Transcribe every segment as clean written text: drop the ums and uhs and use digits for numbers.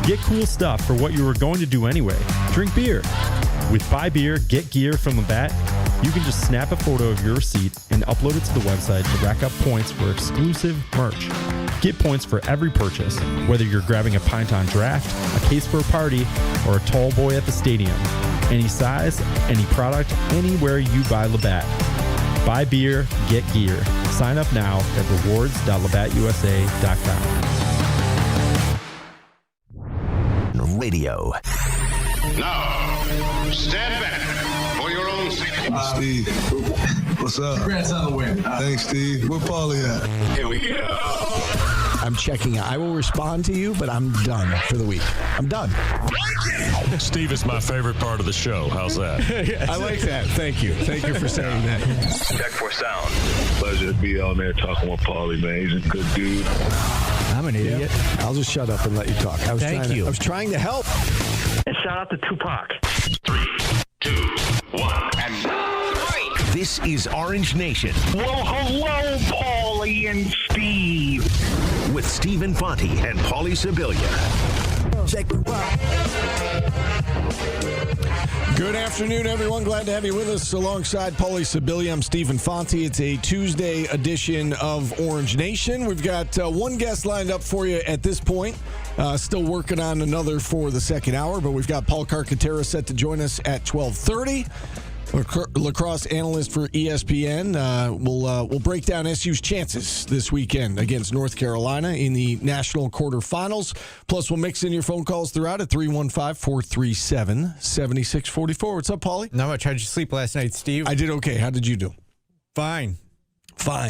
Get cool stuff for what you were going to do anyway. Drink beer. With Buy Beer, Get Gear from Labatt, you can just snap a photo of your receipt and upload it to the website to rack up points for exclusive merch. Get points for every purchase, whether you're grabbing a pint on draft, a case for a party, or a tall boy at the stadium. Any size, any product, anywhere you buy Labatt. Buy beer, get gear. Sign up now at rewards.labattusa.com. Radio. Now, stand back for your own safety. Steve, what's up? Congrats on the win. Thanks, Steve. Where Paulie at? Here we go. I'm checking out. I will respond to you, but I'm done for the week. I'm done. Steve is my favorite part of the show. How's that? I like that. Thank you. Thank you for saying that. Check for sound. Pleasure to be on there talking with Paulie, man. He's a good dude. I'm an idiot. I'll just shut up and let you talk. I was trying to help. And shout out to Tupac. 3, 2, 1, and This is Orange Nation. Well, hello, Paulie and Steve. With Stephen Fonte and Paulie Sibilia. Check it out. Good afternoon, everyone. Glad to have you with us alongside Paulie Sibilia. I'm Stephen Fonte. It's a Tuesday edition of Orange Nation. We've got one guest lined up for you at this point. Still working on another for the second hour, but we've got Paul Carcaterra set to join us at 12:30. Lacrosse analyst for ESPN. We'll break down SU's chances this weekend against North Carolina in the national quarterfinals. Plus, we'll mix in your phone calls throughout at 315-437-7644. What's up, Paulie? Not much. How'd you sleep last night, Steve? I did okay. How did you do? Fine.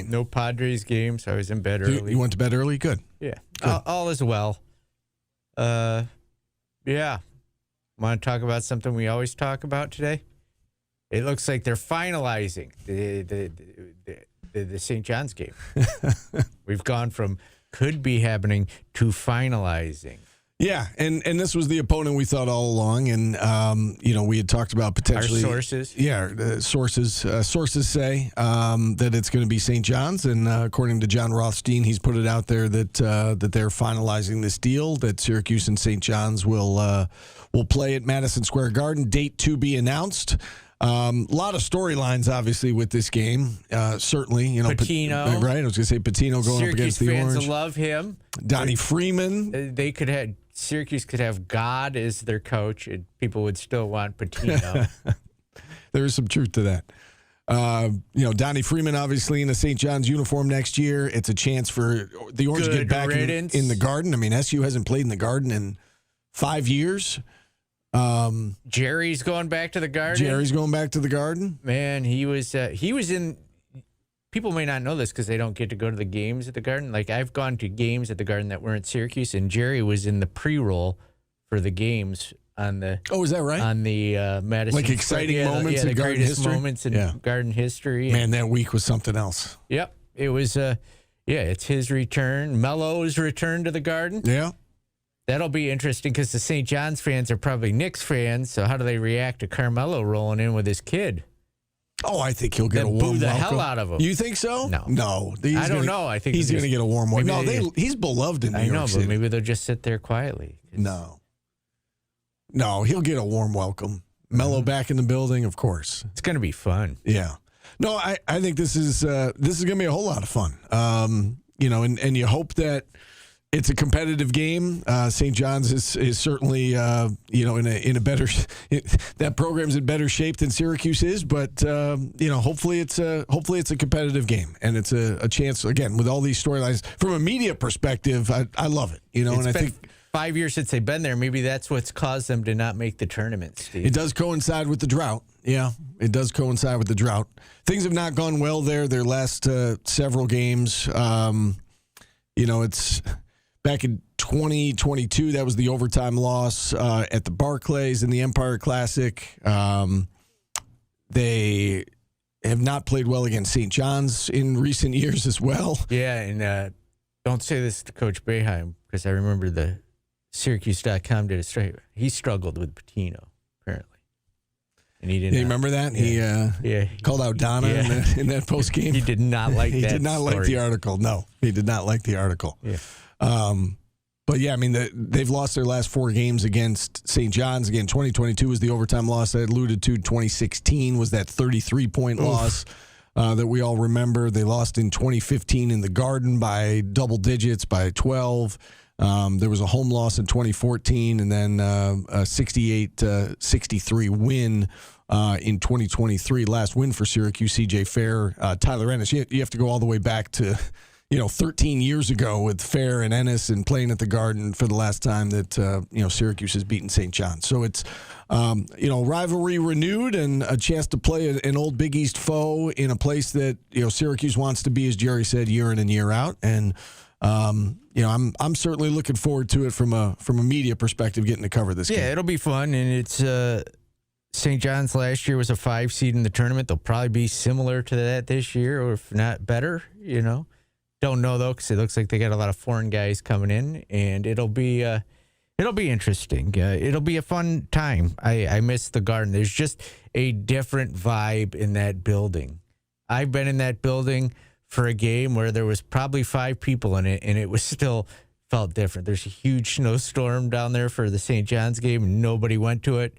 No Padres game, so I was in bed early. You went to bed early? Good. Yeah. Good. All is well. Yeah. Want to talk about something we always talk about today? It looks like they're finalizing the St. John's game. We've gone from could be happening to finalizing. Yeah, and this was the opponent we thought all along, and we had talked about potentially our sources. Yeah, sources say that it's going to be St. John's, and according to John Rothstein, he's put it out there that they're finalizing this deal. That Syracuse and St. John's will play at Madison Square Garden. Date to be announced. A lot of storylines, obviously, with this game. Certainly, Patino, right? I was going to say Patino going up against the Orange. Syracuse fans love him. Donnie Freeman. Syracuse could have God as their coach, and people would still want Patino. There is some truth to that. Donnie Freeman, obviously, in the St. John's uniform next year. It's a chance for the Orange to get back in the Garden. I mean, SU hasn't played in the Garden in 5 years. Jerry's going back to the Garden. Man, he was in. People may not know this because they don't get to go to the games at the Garden. Like, I've gone to games at the Garden that weren't Syracuse, and Jerry was in the pre-roll for the games on the. Oh, is that right? On the Madison. Like exciting moments in Garden history. Moments in Garden history. Man, that week was something else. Yep, it was. It's his return. Melo's return to the Garden. Yeah. That'll be interesting because the St. John's fans are probably Knicks fans, so how do they react to Carmelo rolling in with his kid? Oh, I think he'll get a warm welcome. Boo the hell out of him. You think so? No. I don't know. I think he's going to get a warm welcome. No, he's beloved in New York City. But maybe they'll just sit there quietly. No, he'll get a warm welcome. Melo back in the building, of course. It's going to be fun. Yeah. No, I think this is going to be a whole lot of fun. And you hope that it's a competitive game. St. John's is certainly, in a better that program's in better shape than Syracuse is. But hopefully it's a competitive game, and it's a chance again with all these storylines from a media perspective. I love it. I think 5 years since they've been there. Maybe that's what's caused them to not make the tournament, Steve. It does coincide with the drought. Yeah, it does coincide with the drought. Things have not gone well there. Their last several games. It's. Back in 2022, that was the overtime loss at the Barclays in the Empire Classic. They have not played well against St. John's in recent years as well. Yeah, and don't say this to Coach Boeheim because I remember the Syracuse.com did a straight. He struggled with Patino, apparently. And he didn't. You remember that? Yeah. He called out Donna in that post game. He did not like that. He did not like the article. No, he did not like the article. Yeah. But, yeah, I mean, they've lost their last 4 games against St. John's. Again, 2022 was the overtime loss I alluded to. 2016 was that 33-point loss that we all remember. They lost in 2015 in the Garden by double digits, by 12. There was a home loss in 2014 and then a 68-63 win in 2023. Last win for Syracuse, C.J. Fair, Tyler Ennis. You have to go all the way back to 13 years ago with Fair and Ennis and playing at the Garden for the last time that, Syracuse has beaten St. John's. So it's, rivalry renewed and a chance to play an old Big East foe in a place that, Syracuse wants to be, as Jerry said, year in and year out. And, I'm certainly looking forward to it from a media perspective, getting to cover this game. Yeah, it'll be fun. And it's St. John's last year was a 5 seed in the tournament. They'll probably be similar to that this year, or if not better, Don't know, though, because it looks like they got a lot of foreign guys coming in, and it'll be interesting. It'll be a fun time. I miss the Garden. There's just a different vibe in that building. I've been in that building for a game where there was probably 5 people in it, and it was still felt different. There's a huge snowstorm down there for the St. John's game, and nobody went to it.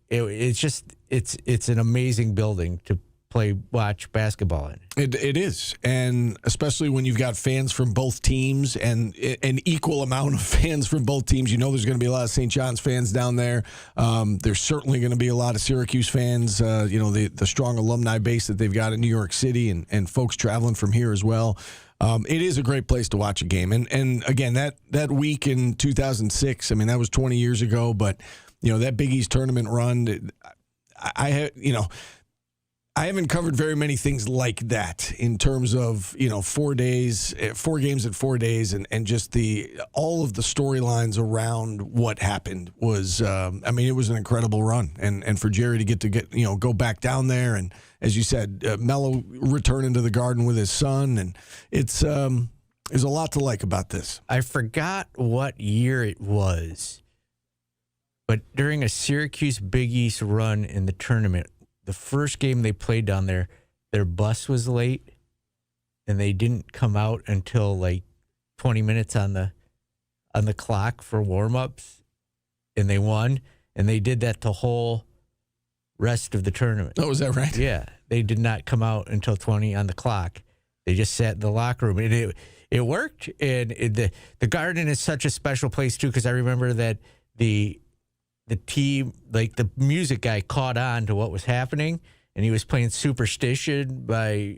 It's an amazing building to watch basketball in. It is, and especially when you've got fans from both teams and an equal amount of fans from both teams. There's going to be a lot of St. John's fans down there. There's certainly going to be a lot of Syracuse fans, the strong alumni base that they've got in New York City and folks traveling from here as well. It is a great place to watch a game. And again, that week in 2006, I mean, that was 20 years ago, but, that Big East tournament run, I haven't covered very many things like that in terms of, 4 games in 4 days and just all of the storylines around what happened was, it was an incredible run. And for Jerry to go back down there. And as you said, Mello returning to the Garden with his son. And there's a lot to like about this. I forgot what year it was, but during a Syracuse Big East run in the tournament, the first game they played down there, their bus was late, and they didn't come out until like 20 minutes on the clock for warm-ups, and they won, and they did that the whole rest of the tournament. Oh, is that right? Yeah. They did not come out until 20 on the clock. They just sat in the locker room, and it worked. And the Garden is such a special place, too, because I remember that the team, like the music guy, caught on to what was happening, and he was playing Superstition by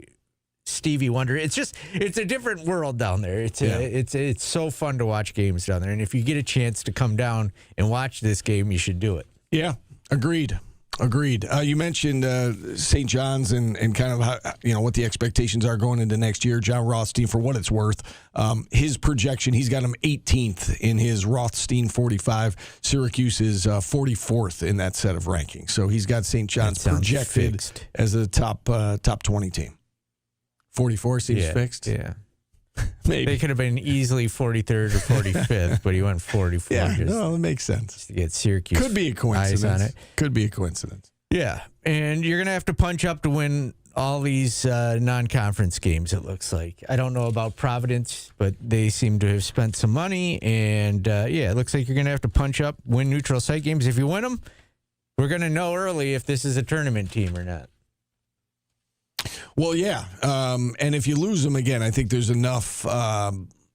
Stevie Wonder. It's a different world down there. It's so fun to watch games down there. And if you get a chance to come down and watch this game, you should do it. Yeah, agreed. You mentioned St. John's and kind of how, what the expectations are going into next year. John Rothstein, for what it's worth, his projection, he's got him 18th in his Rothstein 45. Syracuse is 44th in that set of rankings. So he's got St. John's projected fixed as a top 20 team. 44 seems fixed? Yeah. Maybe. They could have been easily 43rd or 45th, but he went 44. Yeah, no, it makes sense. Just to get Syracuse could be a coincidence. Eyes on it. Could be a coincidence. Yeah, and you're going to have to punch up to win all these non-conference games, it looks like. I don't know about Providence, but they seem to have spent some money, and it looks like you're going to have to punch up, win neutral site games. If you win them, we're going to know early if this is a tournament team or not. Well, yeah, and if you lose them again, I think there's enough.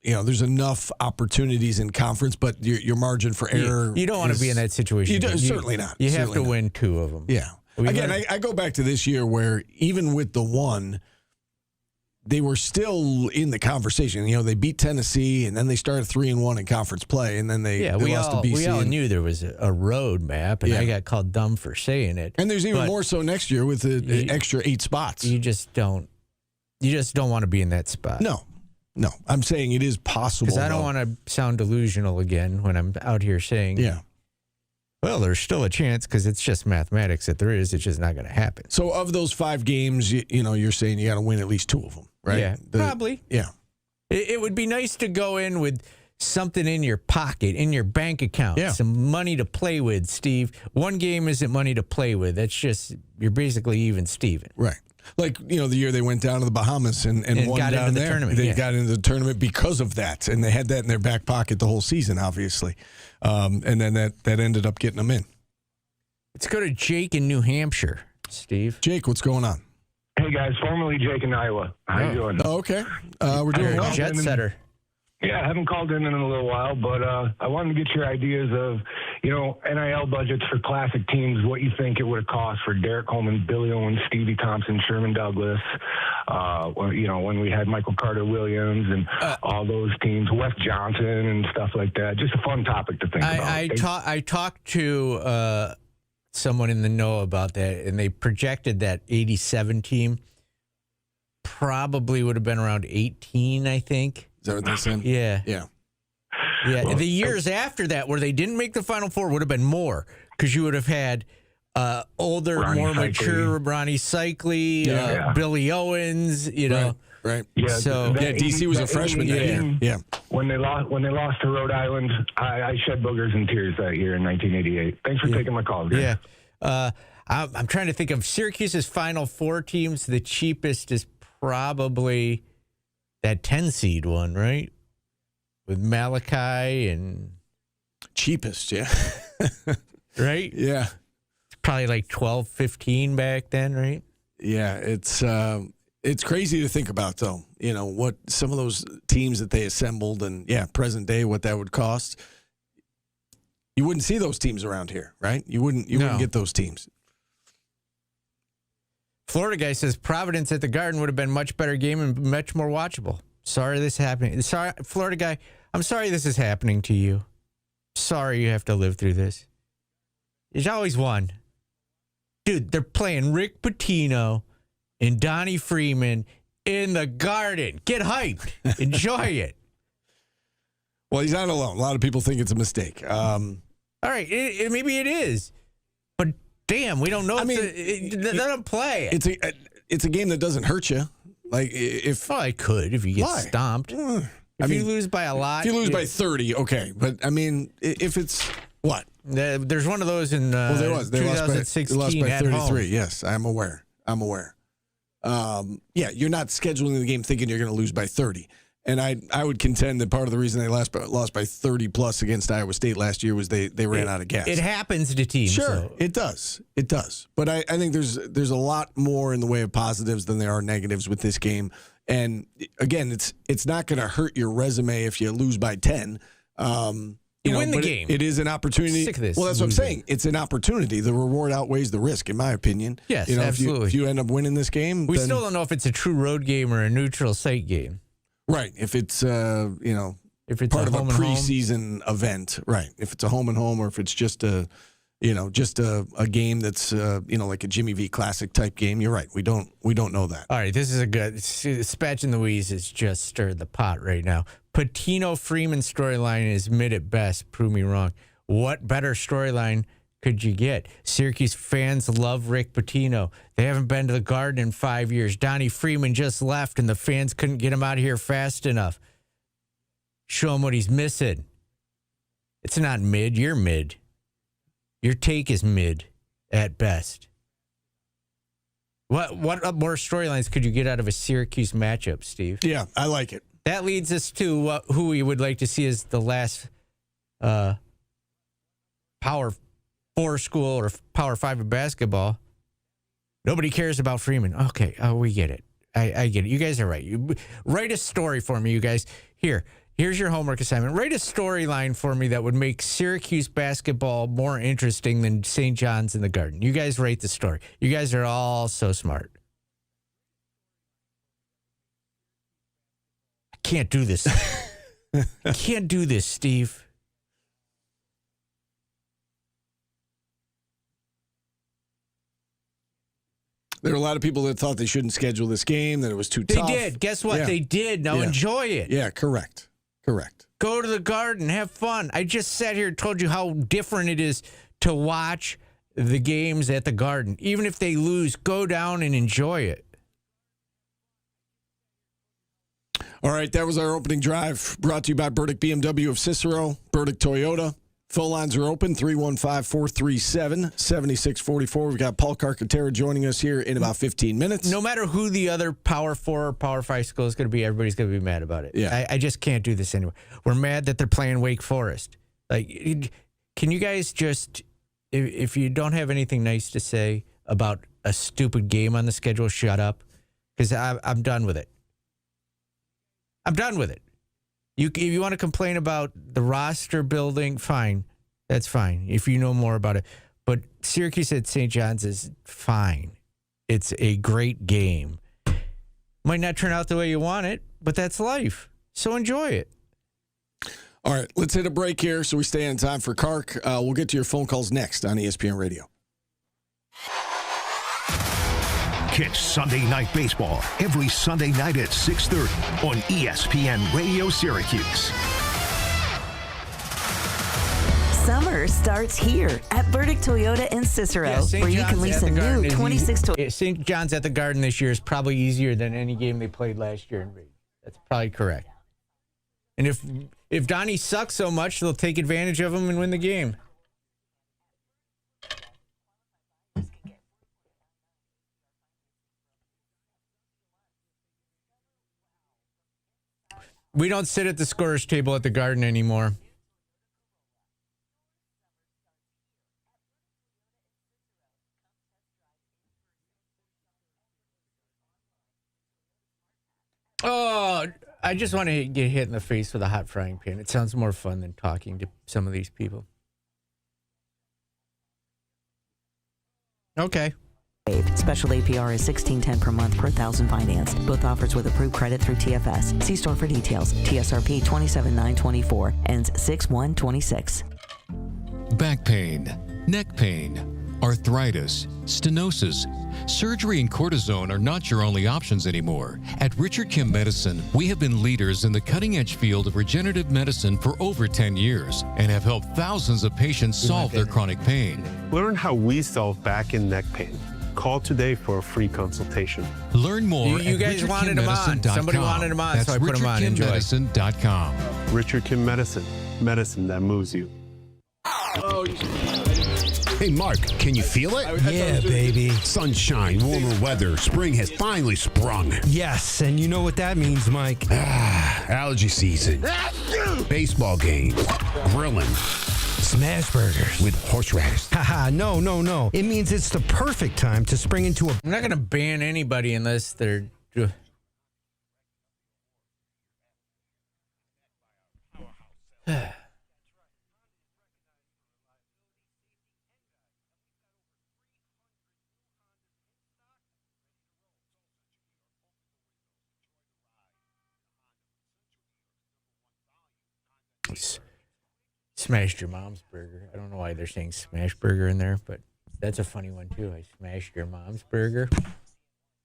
There's enough opportunities in conference, but your margin for error. You don't want to be in that situation. Certainly not. You have to win 2 of them. Yeah. I go back to this year where even with the one, they were still in the conversation. They beat Tennessee, and then they started 3-1 in conference play, and then they lost to BC. We all knew there was a road map, and I got called dumb for saying it. And there's even more so next year with the extra 8 spots. You just don't want to be in that spot. No. I'm saying it is possible. Because I don't want to sound delusional again when I'm out here saying, well, there's still a chance because it's just mathematics that there is. It's just not going to happen. So of those 5 games, you're saying you got to win at least 2 of them, right? Yeah, probably. Yeah. It would be nice to go in with something in your pocket, in your bank account, some money to play with, Steve. 1 game isn't money to play with. That's just, you're basically even Steven. Right. Like, the year they went down to the Bahamas and won got down into the there. tournament, They yeah. got into the tournament because of that, and they had that in their back pocket the whole season, obviously. And then that ended up getting them in. Let's go to Jake in New Hampshire, Steve. Jake, what's going on? Hey, guys. Formerly Jake in Iowa. How you doing? Oh, okay. We're doing You're well. a jet setter. Yeah, I haven't called in a little while, but I wanted to get your ideas of, NIL budgets for classic teams, what you think it would have cost for Derek Coleman, Billy Owens, Stevie Thompson, Sherman Douglas, when we had Michael Carter-Williams and all those teams, Wes Johnson and stuff like that. Just a fun topic to think about. I talked to someone in the know about that, and they projected that 87 team probably would have been around 18, I think. Is that what they said? Yeah. Yeah. Yeah. Well, the years after that, where they didn't make the Final Four, would have been more because you would have had older, Ronnie more Cycli. mature Ronnie Cycli, Billy Owens, Right. Yeah, So DC was a freshman that year. Yeah. When they lost to Rhode Island, I shed boogers and tears that year in 1988. Thanks for taking my call, guys. Yeah. I'm trying to think of Syracuse's Final Four teams. The cheapest is probably that 10 seed one, right? With Malachi and Cheapest, yeah. right? Yeah. Probably like 12, 15 back then, right? Yeah, it's crazy to think about, though. What some of those teams that they assembled and, present day, what that would cost. You wouldn't see those teams around here, right? You wouldn't get those teams. Florida guy says Providence at the Garden would have been a much better game and much more watchable. Sorry this is happening. Sorry, Florida guy, I'm sorry this is happening to you. Sorry you have to live through this. There's always one. Dude, they're playing Rick Pitino and Donnie Freeman in the Garden. Get hyped. Enjoy it. Well, he's not alone. A lot of people think it's a mistake. All right, maybe it is. But damn, we don't know. They don't play it. It's a game that doesn't hurt you. Like if I could if you get stomped. If you lose by a lot, if you lose by 30, okay. But I mean, if it's what? There's one of those in. There was. They 2016 lost by 33. home. Yes, I'm aware. You're not scheduling the game thinking you're going to lose by 30. And I would contend that part of the reason they lost by 30 plus against Iowa State last year was they ran out of gas. It happens to teams. Sure, so. it does. It does. But I think there's a lot more in the way of positives than there are negatives with this game. And again, it's not going to hurt your resume if you lose by 10. You win the game. It is an opportunity. Sick of this. Well, that's what I'm saying. It's an opportunity. The reward outweighs the risk, in my opinion. Yes, If absolutely. you end up winning this game, we still don't know if it's a true road game or a neutral site game. Right. If it's if it's part a of a home and home. preseason event, right? If it's a home and home, or if it's just a game that's like a Jimmy V Classic type game, you're right. We don't know that. All right, this is a good. Spatch and Louise has just stirred the pot right now. Pitino Freeman storyline is mid at best. Prove me wrong. What better storyline could you get? Syracuse fans love Rick Pitino. They haven't been to the Garden in 5 years. Donnie Freeman just left, and the fans couldn't get him out of here fast enough. Show him what he's missing. It's not mid. You're mid. Your take is mid at best. What more storylines could you get out of a Syracuse matchup, Steve? Yeah, I like it. That leads us to who we would like to see as the last Power 4 school or Power 5 of basketball. Nobody cares about Freeman. Okay, we get it. I get it. You guys are right. You write a story for me, you guys. Here's your homework assignment. Write a storyline for me that would make Syracuse basketball more interesting than St. John's in the Garden. You guys write the story. You guys are all so smart. I can't do this. I can't do this, Steve. There are a lot of people that thought they shouldn't schedule this game, that it was too tough. They did. Guess what? Yeah. They did. Now enjoy it. Yeah, correct. Go to the Garden. Have fun. I just sat here and told you how different it is to watch the games at the Garden. Even if they lose, go down and enjoy it. All right, that was our opening drive, brought to you by Burdick BMW of Cicero, Burdick Toyota, Phone lines are open, 315-437-7644. We've got Paul Carcaterra joining us here in about 15 minutes. No matter who the other Power 4 or Power 5 school is going to be, everybody's going to be mad about it. Yeah. I just can't do this anymore. We're mad that they're playing Wake Forest. Like, can you guys just, if you don't have anything nice to say about a stupid game on the schedule, shut up? Because I'm done with it. I'm done with it. If you want to complain about the roster building, fine. That's fine, if you know more about it. But Syracuse at St. John's is fine. It's a great game. Might not turn out the way you want it, but that's life. So enjoy it. All right, let's hit a break here so we stay in time for Carc. We'll get to your phone calls next on ESPN Radio. Catch Sunday Night Baseball every Sunday night at 6:30 on ESPN Radio Syracuse. Summer starts here at Burdick Toyota in Cicero, where you can lease a new 26 Toyota. St. John's at the Garden this year is probably easier than any game they played last year in Reed. That's probably correct. And if Donnie sucks so much, they'll take advantage of him and win the game. We don't sit at the scorer's table at the Garden anymore. Oh, I just want to get hit in the face with a hot frying pan. It sounds more fun than talking to some of these people. Okay. Special APR is $16.10 per month per thousand financed. Both offers with approved credit through TFS. See store for details. TSRP 27924 ends 6126. Back pain, neck pain, arthritis, stenosis. Surgery and cortisone are not your only options anymore. At Richard Kim Medicine, we have been leaders in the cutting-edge field of regenerative medicine for over 10 years and have helped thousands of patients solve their chronic pain. Learn how we solve back and neck pain. Call today for a free consultation. Learn more You guys wanted him on. Somebody wanted him on, That's so I put him on. Enjoy. RichardKimMedicine.com. Richard Kim Medicine. Medicine that moves you. Hey, Mark, can you feel it? Yeah, baby. Sunshine, warmer weather. Spring has finally sprung. Yes, and you know what that means, Mike. Allergy season. Baseball games. Grilling. Smash burgers. With horseradish. Haha, no. It means it's the perfect time to spring into a... I'm not going to ban anybody unless they're... Smashed your mom's burger. I don't know why they're saying smash burger in there, but that's a funny one too. I smashed your mom's burger.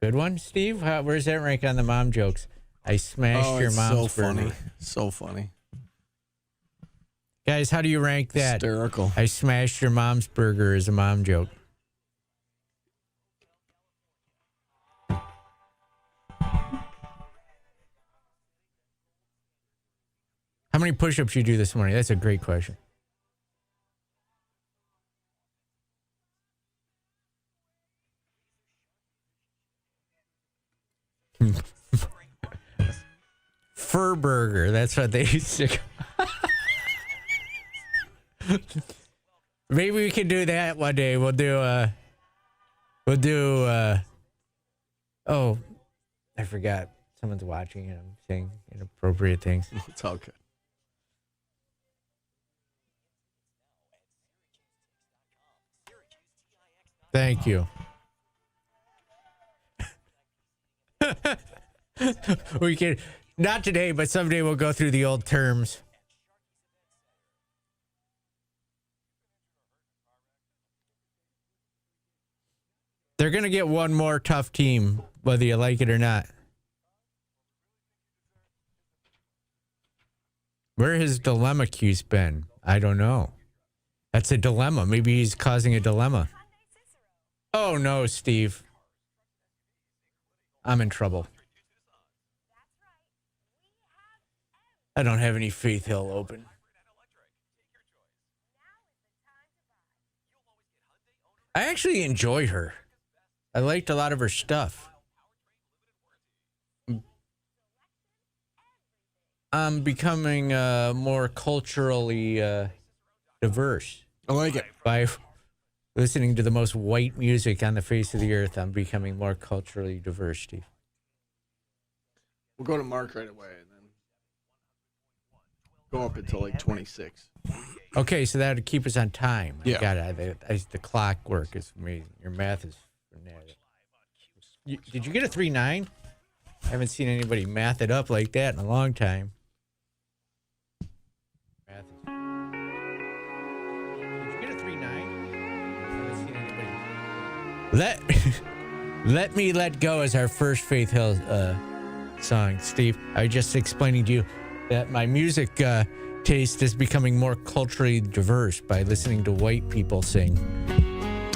Good one, Steve. Where's that rank on the mom jokes? I smashed your mom's burger. Funny. So funny. Guys, how do you rank that? Hysterical. I smashed your mom's burger as a mom joke. How many push-ups you do this morning? That's a great question. Fur burger. That's what they used to. Maybe we can do that one day. We'll do. Oh, I forgot. Someone's watching and I'm saying inappropriate things. It's all good. Thank you. We can, not today, but someday we'll go through the old terms. They're going to get one more tough team, whether you like it or not. Where has Dilemma Q's been? I don't know. That's a dilemma. Maybe he's causing a dilemma. Oh, no, Steve. I'm in trouble. I don't have any Faith Hill open. I actually enjoyed her. I liked a lot of her stuff. I'm becoming more culturally diverse. I like it. By listening to the most white music on the face of the earth, I'm becoming more culturally diverse, Steve. We'll go to Mark right away and then go up until like 26. Okay, so that would keep us on time. Yeah. Got it. The clock work is amazing. Your math is fanatic. Did you get a 3.9? I haven't seen anybody math it up like that in a long time. Math is... Did you get a 3.9? I haven't seen anybody. Let Me Let Go is our first Faith Hill song, Steve. I was just explaining to you that my music taste is becoming more culturally diverse by listening to white people sing.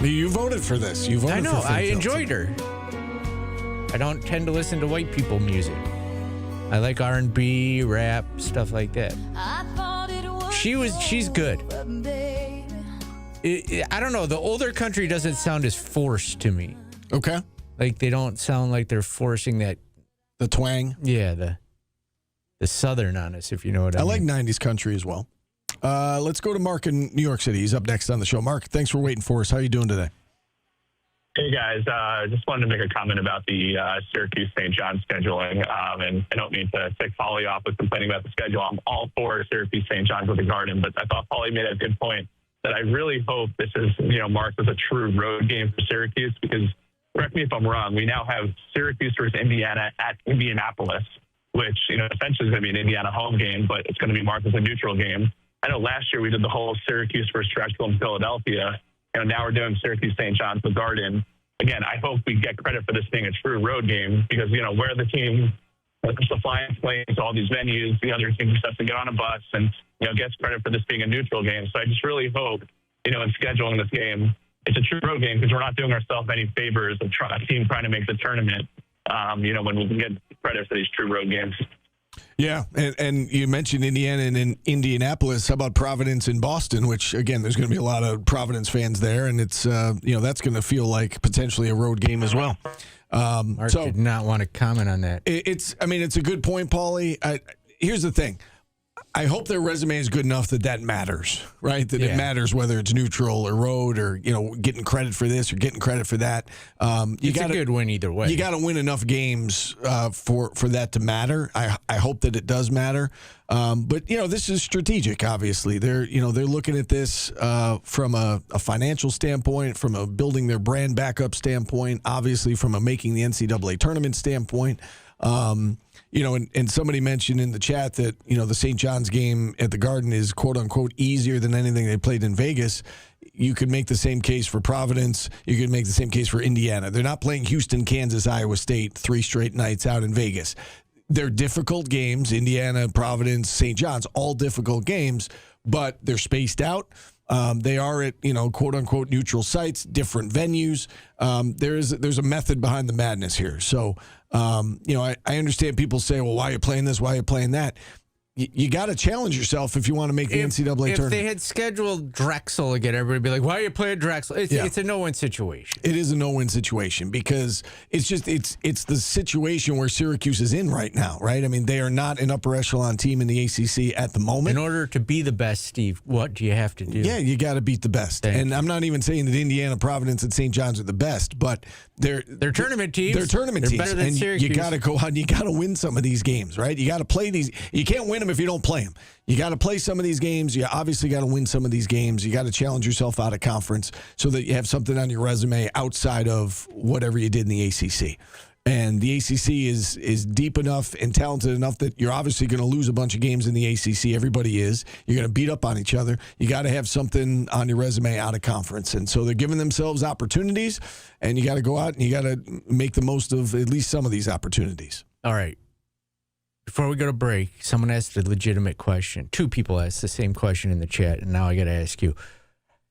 You voted for this. You voted I know. for Faith I Hill enjoyed her. I don't tend to listen to white people music. I like R&B, rap, stuff like that. She's good. I don't know. The older country doesn't sound as forced to me. Okay. Like they don't sound like they're forcing that. The twang. Yeah, the southern on us, if you know what I mean. I like 90s country as well. Let's go to Mark in New York City. He's up next on the show. Mark, thanks for waiting for us. How are you doing today? Hey, guys. Just wanted to make a comment about the Syracuse St. John scheduling. And I don't mean to take Polly off with complaining about the schedule. I'm all for Syracuse St. John's with the Garden, but I thought Polly made a good point that I really hope this is, marked as a true road game for Syracuse because, correct me if I'm wrong, we now have Syracuse versus Indiana at Indianapolis, which, essentially is going to be an Indiana home game, but it's going to be marked as a neutral game. I know last year we did the whole Syracuse versus Drexel in Philadelphia. Now we're doing Syracuse St. John's the Garden. Again, I hope we get credit for this being a true road game because, where the team puts the flying planes to all these venues, the other team just has to get on a bus and, gets credit for this being a neutral game. So I just really hope, in scheduling this game, it's a true road game because we're not doing ourselves any favors of a team trying to make the tournament, when we can get credit for these true road games. Yeah, and you mentioned Indiana and Indianapolis. How about Providence and Boston, which, again, there's going to be a lot of Providence fans there, and it's, that's going to feel like potentially a road game as well. Mark did not want to comment on that. It's a good point, Paulie. Here's the thing. I hope their resume is good enough that matters, right? That it matters whether it's neutral or road or, getting credit for this or getting credit for that. It's a good win either way. You got to win enough games for that to matter. I hope that it does matter. But, this is strategic, obviously. They're looking at this from a financial standpoint, from a building their brand back up standpoint, obviously from a making the NCAA tournament standpoint. And somebody mentioned in the chat that, the St. John's game at the Garden is, quote unquote, easier than anything they played in Vegas. You could make the same case for Providence. You could make the same case for Indiana. They're not playing Houston, Kansas, Iowa State 3 straight nights out in Vegas. They're difficult games. Indiana, Providence, St. John's, all difficult games, but they're spaced out. They are at, quote unquote, neutral sites, different venues. There's a method behind the madness here. So, I understand people say, well, why are you playing this? Why are you playing that? You got to challenge yourself if you want to make the NCAA tournament. If they had scheduled Drexel again, everybody would be like, why are you playing Drexel? It's a no-win situation. It is a no-win situation because it's the situation where Syracuse is in right now, right? I mean, they are not an upper echelon team in the ACC at the moment. In order to be the best, Steve, what do you have to do? Yeah, you got to beat the best. I'm not even saying that Indiana, Providence, and St. John's are the best, but they're tournament teams. They're tournament teams. Better than Syracuse. You got to go out and you got to win some of these games, right? You got to play these. You can't win them if you don't play them. You got to play some of these games. You obviously got to win some of these games. You got to challenge yourself out of conference so that you have something on your resume outside of whatever you did in the ACC. And the ACC is deep enough and talented enough that you're obviously going to lose a bunch of games in the ACC. Everybody is. You're going to beat up on each other. You got to have something on your resume out of conference. And so they're giving themselves opportunities, and you got to go out and you got to make the most of at least some of these opportunities. All right. Before we go to break, someone asked a legitimate question. 2 people asked the same question in the chat, and now I got to ask you.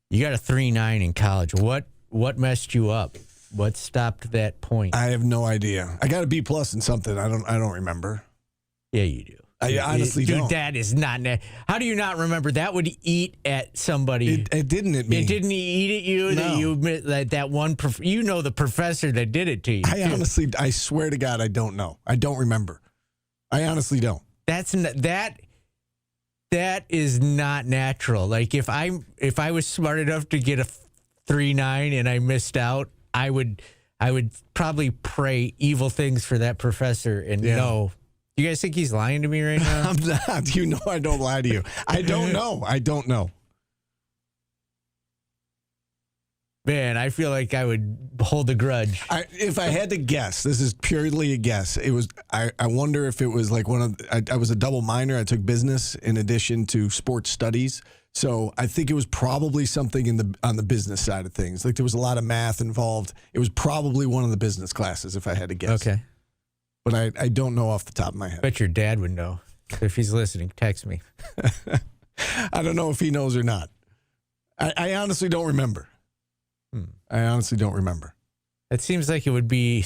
You got a 3.9 in college. What messed you up? What stopped that point? I have no idea. I got a B+ in something. I don't remember. Yeah, you do. I honestly Dude, don't. that is not. How do you not remember? That would eat at somebody. It didn't at me. It didn't eat at you. No. That you admit that one. You know the professor that did it to you. I swear to God, I don't know. I don't remember. I honestly don't. That is not natural. Like if I was smart enough to get a 3.9 and I missed out, I would probably pray evil things for that professor and no. You guys think he's lying to me right now? I'm not. You know I don't lie to you. I don't know. I don't know. Man, I feel like I would hold a grudge. If I had to guess, this is purely a guess. It was. I wonder if it was like I was a double minor. I took business in addition to sports studies. So I think it was probably something on the business side of things. Like there was a lot of math involved. It was probably one of the business classes, if I had to guess. Okay. But I don't know off the top of my head. Bet your dad would know. If he's listening, text me. I don't know if he knows or not. I honestly don't remember. I honestly don't remember. It seems like it would be,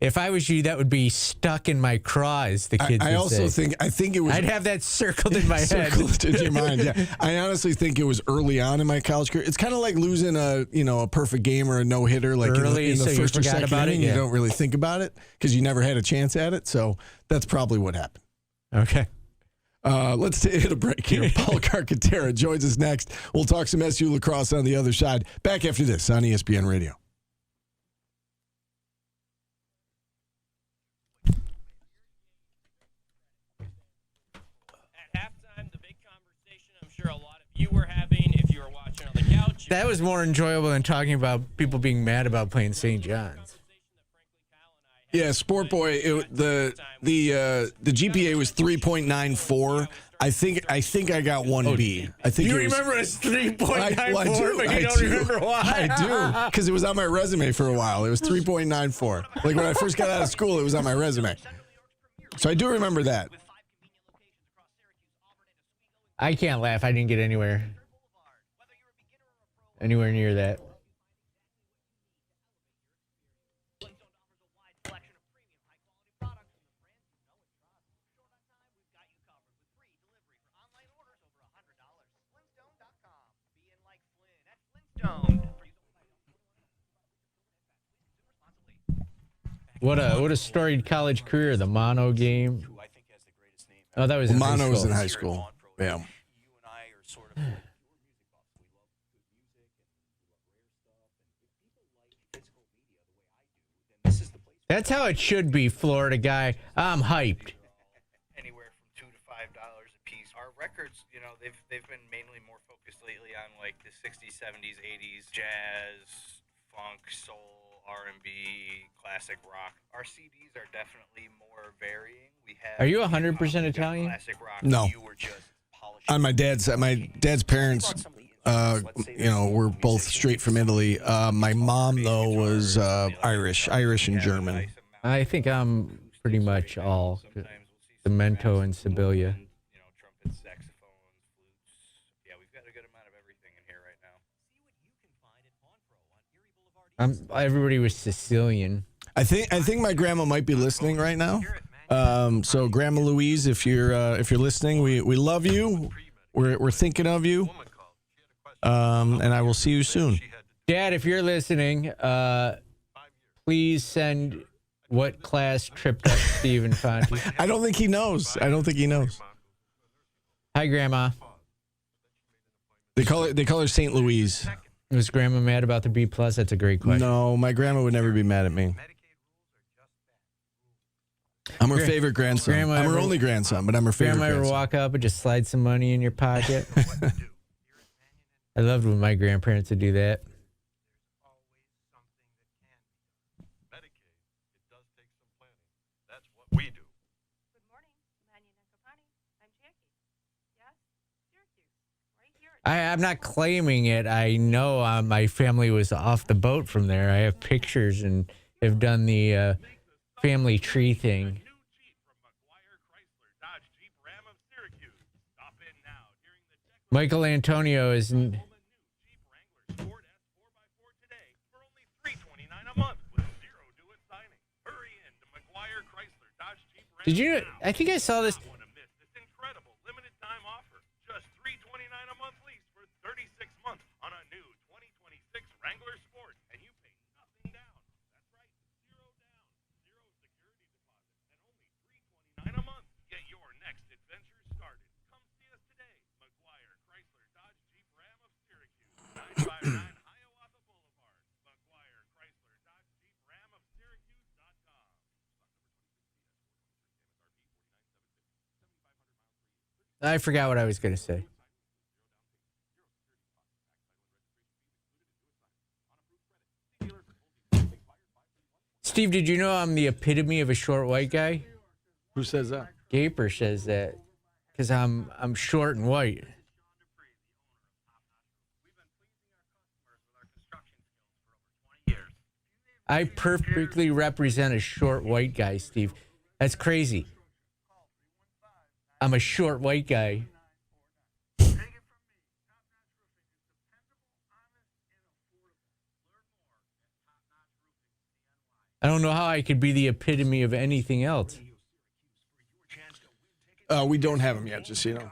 if I was you, that would be stuck in my craw, as the kids I would also say. think it was. I'd have that circled in my head. Circled in your mind, yeah. I honestly think it was early on in my college career. It's kind of like losing a perfect game or a no hitter, like Early, in the so you first or forgot second about it, inning. yeah. You don't really think about it because you never had a chance at it. So that's probably what happened. Okay. Let's hit a break here. Paul Carcaterra joins us next. We'll talk some SU lacrosse on the other side. Back after this on ESPN Radio. You were having if you were watching on the couch. That was more enjoyable than talking about people being mad about playing St. John's. Yeah, Sport Boy. The GPA was 3.94. I think I got 1B. I think you it was, remember it's 3.94, but you I don't do. remember why. I do, because it was on my resume for a while. It was 3.94. Like when I first got out of school, it was on my resume. So I do remember that. I can't laugh. I didn't get anywhere near that. What a storied college career. The mono game. Oh, that was in mono high was school. in high school. Yeah. That's how it should be, Florida guy. I'm hyped. Anywhere from $2 to $5 a piece. Our records, they've been mainly more focused lately on like the 60s, 70s, 80s, jazz, funk, soul, R&B, classic rock. Our CDs are definitely more varying. Are you 100% Italian? Classic rock. No. On my dad's parents, were both straight from Italy. My mom though was Irish and German. I think I'm pretty much all Cemento and Sibilia. Trumpets, saxophones, flutes. Yeah, we've got a good amount of everything in here right now. Everybody was Sicilian. I think my grandma might be listening right now. So Grandma Louise, if you're listening, we love you. We're thinking of you. And I will see you soon. Dad, if you're listening, please send what class tripped up Stephen Fonte. I don't think he knows. Hi, Grandma. They call her St. Louise. Was Grandma mad about the B+? That's a great question. No, my grandma would never be mad at me. I'm her favorite grandson. I'm her only grandson, but I'm her favorite grandma grandson. Ever walk up and just slide some money in your pocket? I loved when my grandparents would do that. I'm not claiming it. I know my family was off the boat from there. I have pictures and have done the family tree thing. Michael Antonio is. Did you? I think I saw this. I forgot what I was going to say. Steve, did you know I'm the epitome of a short white guy? Who says that? Gaper says that because I'm short and white. I perfectly represent a short white guy, Steve. That's crazy. I'm a short white guy. I don't know how I could be the epitome of anything else. We don't have him yet, just so you know.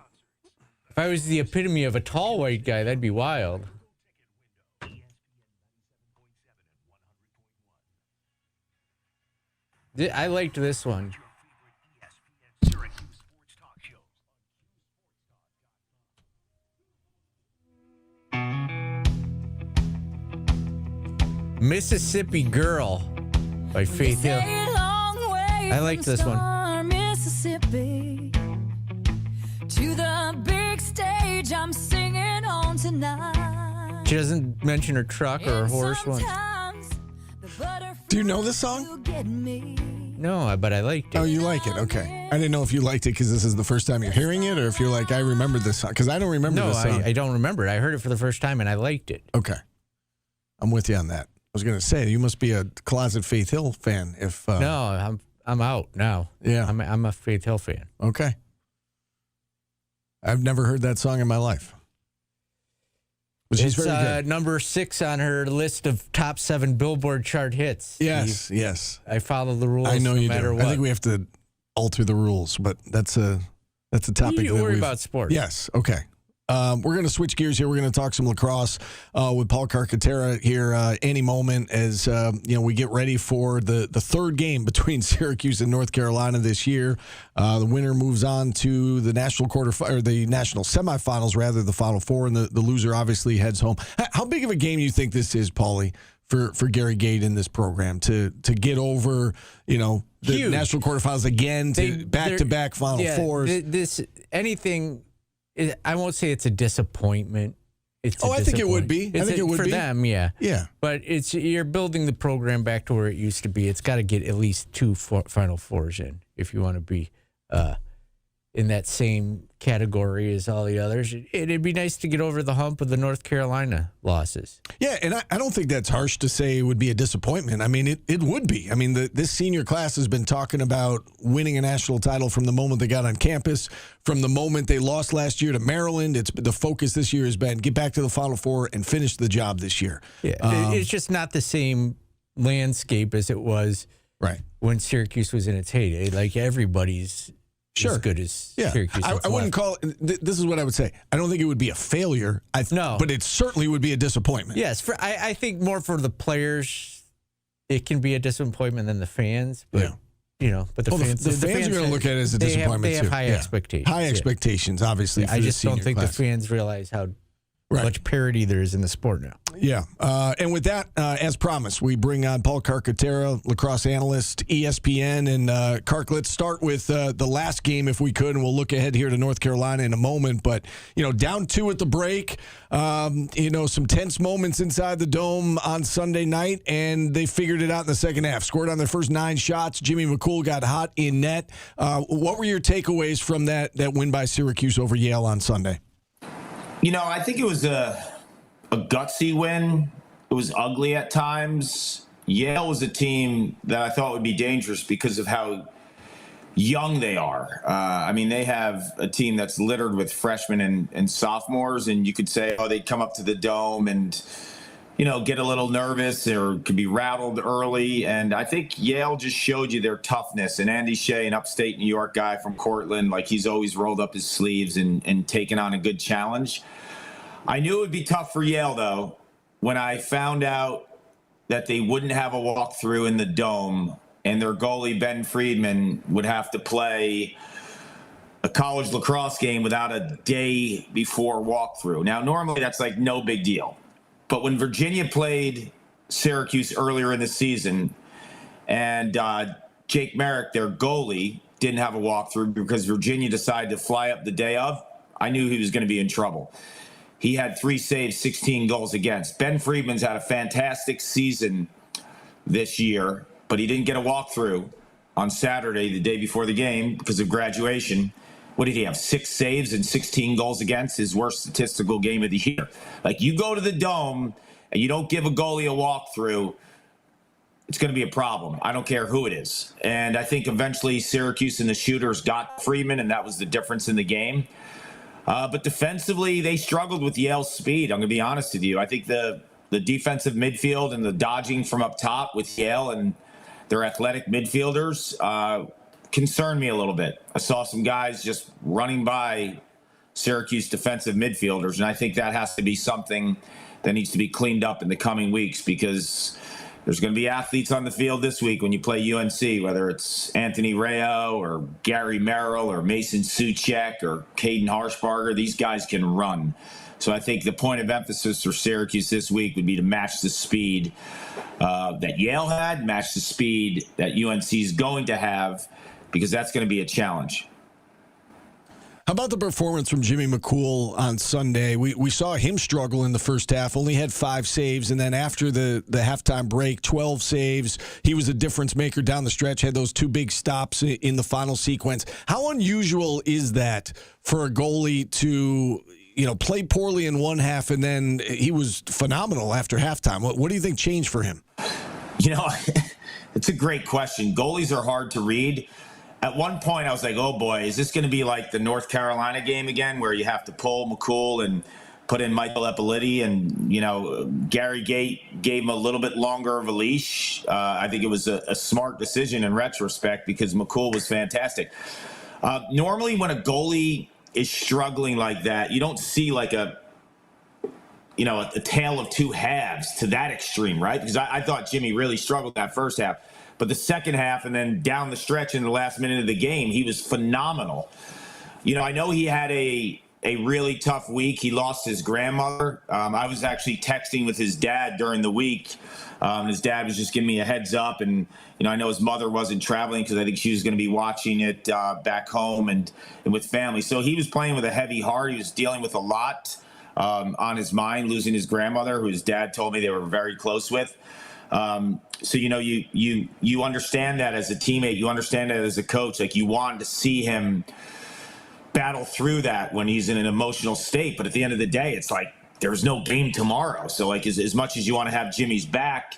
If I was the epitome of a tall white guy, that'd be wild. I liked this one. Mississippi Girl by Faith Hill. I liked this one. Mississippi, to the big stage I'm singing on tonight. She doesn't mention her truck or her horse once. Do you know this song? No, but I liked it. Oh, you like it? Okay. I didn't know if you liked it because this is the first time you're hearing it, or if you're like, I remember this song. Because I don't remember this song. I don't remember it. I heard it for the first time, and I liked it. Okay. I'm with you on that. I was going to say, you must be a closet Faith Hill fan. If No, I'm out now. Yeah. I'm a Faith Hill fan. Okay. I've never heard that song in my life. It's number 6 on her list of top 7 Billboard chart hits. Yes, Steve. yes. I follow the rules. I know no you matter do. what. I think we have to alter the rules, but that's a topic. You worry about sports. Yes. Okay. We're going to switch gears here. We're going to talk some lacrosse with Paul Carcaterra here any moment as we get ready for the third game between Syracuse and North Carolina this year. The winner moves on to the national the national semifinals, rather, the Final Four, and the loser obviously heads home. How big of a game do you think this is, Paulie, for Gary Gait in this program to get over the Huge. national quarterfinals again, to back-to-back Final Fours? I won't say it's a disappointment. I think it would be. I think it would for be. them, yeah. Yeah. But you're building the program back to where it used to be. It's got to get at least 2 Final Fours in if you want to be in that same category as all the others. It'd be nice to get over the hump of the North Carolina losses. Yeah, and I don't think that's harsh to say it would be a disappointment. I mean, it would be. I mean, this senior class has been talking about winning a national title from the moment they got on campus, from the moment they lost last year to Maryland. It's the focus this year has been get back to the Final Four and finish the job this year. Yeah, it's just not the same landscape as it was when Syracuse was in its heyday. Like, everybody's as good as Syracuse. I wouldn't call it. This is what I would say. I don't think it would be a failure. No, but it certainly would be a disappointment. Yes, I think more for the players, it can be a disappointment than the fans. But but the fans are going to look at it as a disappointment. They have high expectations. High expectations, obviously. I just don't think the fans realize how much parity there is in the sport now. Yeah. And with that, as promised, we bring on Paul Carcaterra, lacrosse analyst, ESPN. And, Carc, let's start with the last game, if we could, and we'll look ahead here to North Carolina in a moment. But, down 2 at the break, some tense moments inside the Dome on Sunday night, and they figured it out in the second half. Scored on their first 9 shots. Jimmy McCool got hot in net. What were your takeaways from that win by Syracuse over Yale on Sunday? I think it was a gutsy win. It was ugly at times. Yale was a team that I thought would be dangerous because of how young they are. They have a team that's littered with freshmen and sophomores, and you could say, they'd come up to the Dome and, get a little nervous or could be rattled early. And I think Yale just showed you their toughness. And Andy Shea, an upstate New York guy from Cortland, he's always rolled up his sleeves and taken on a good challenge. I knew it would be tough for Yale, though, when I found out that they wouldn't have a walkthrough in the Dome and their goalie, Ben Friedman, would have to play a college lacrosse game without a day before walkthrough. Now, normally that's no big deal. But when Virginia played Syracuse earlier in the season and Jake Merrick, their goalie, didn't have a walkthrough because Virginia decided to fly up the day of, I knew he was going to be in trouble. He had 3 saves, 16 goals against. Ben Friedman's had a fantastic season this year, but he didn't get a walkthrough on Saturday, the day before the game, because of graduation. What did he have? 6 saves and 16 goals against, his worst statistical game of the year. Like, you go to the Dome and you don't give a goalie a walkthrough, it's going to be a problem. I don't care who it is. And I think eventually Syracuse and the shooters got Freeman, and that was the difference in the game. But defensively, they struggled with Yale's speed. I'm going to be honest with you. I think the defensive midfield and the dodging from up top with Yale and their athletic midfielders concerned me a little bit. I saw some guys just running by Syracuse defensive midfielders, and I think that has to be something that needs to be cleaned up in the coming weeks, because there's going to be athletes on the field this week when you play UNC, whether it's Anthony Rayo or Gary Merrill or Mason Suchek or Caden Harshbarger. These guys can run. So I think the point of emphasis for Syracuse this week would be to match the speed that Yale had, match the speed that UNC is going to have, because that's going to be a challenge. How about the performance from Jimmy McCool on Sunday? We saw him struggle in the first half, only had 5 saves, and then after the halftime break, 12 saves. He was a difference maker down the stretch, had those 2 big stops in the final sequence. How unusual is that for a goalie to, play poorly in one half, and then he was phenomenal after halftime? What do you think changed for him? It's a great question. Goalies are hard to read. At one point, I was like, oh, boy, is this going to be like the North Carolina game again, where you have to pull McCool and put in Michael Eppoliti? And, Gary Gate gave him a little bit longer of a leash. I think it was a smart decision in retrospect, because McCool was fantastic. Normally, when a goalie is struggling like that, you don't see like a tale of 2 halves to that extreme, right? Because I thought Jimmy really struggled that first half. But the second half and then down the stretch in the last minute of the game, he was phenomenal. I know he had a really tough week. He lost his grandmother. I was actually texting with his dad during the week. His dad was just giving me a heads up. And, I know his mother wasn't traveling because I think she was going to be watching it back home and with family. So he was playing with a heavy heart. He was dealing with a lot on his mind, losing his grandmother, who his dad told me they were very close with. So, you understand that as a teammate, you understand that as a coach, like you want to see him battle through that when he's in an emotional state. But at the end of the day, it's like, there's no game tomorrow. So like, as much as you want to have Jimmy's back,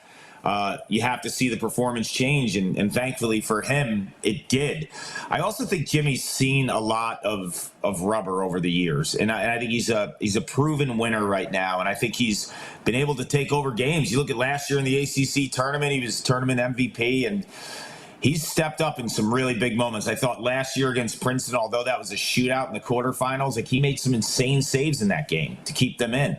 you have to see the performance change. And thankfully for him, it did. I also think Jimmy's seen a lot of rubber over the years. And I think he's a proven winner right now. And I think he's been able to take over games. You look at last year in the ACC tournament, he was tournament MVP, and he's stepped up in some really big moments. I thought last year against Princeton, although that was a shootout in the quarterfinals, like he made some insane saves in that game to keep them in.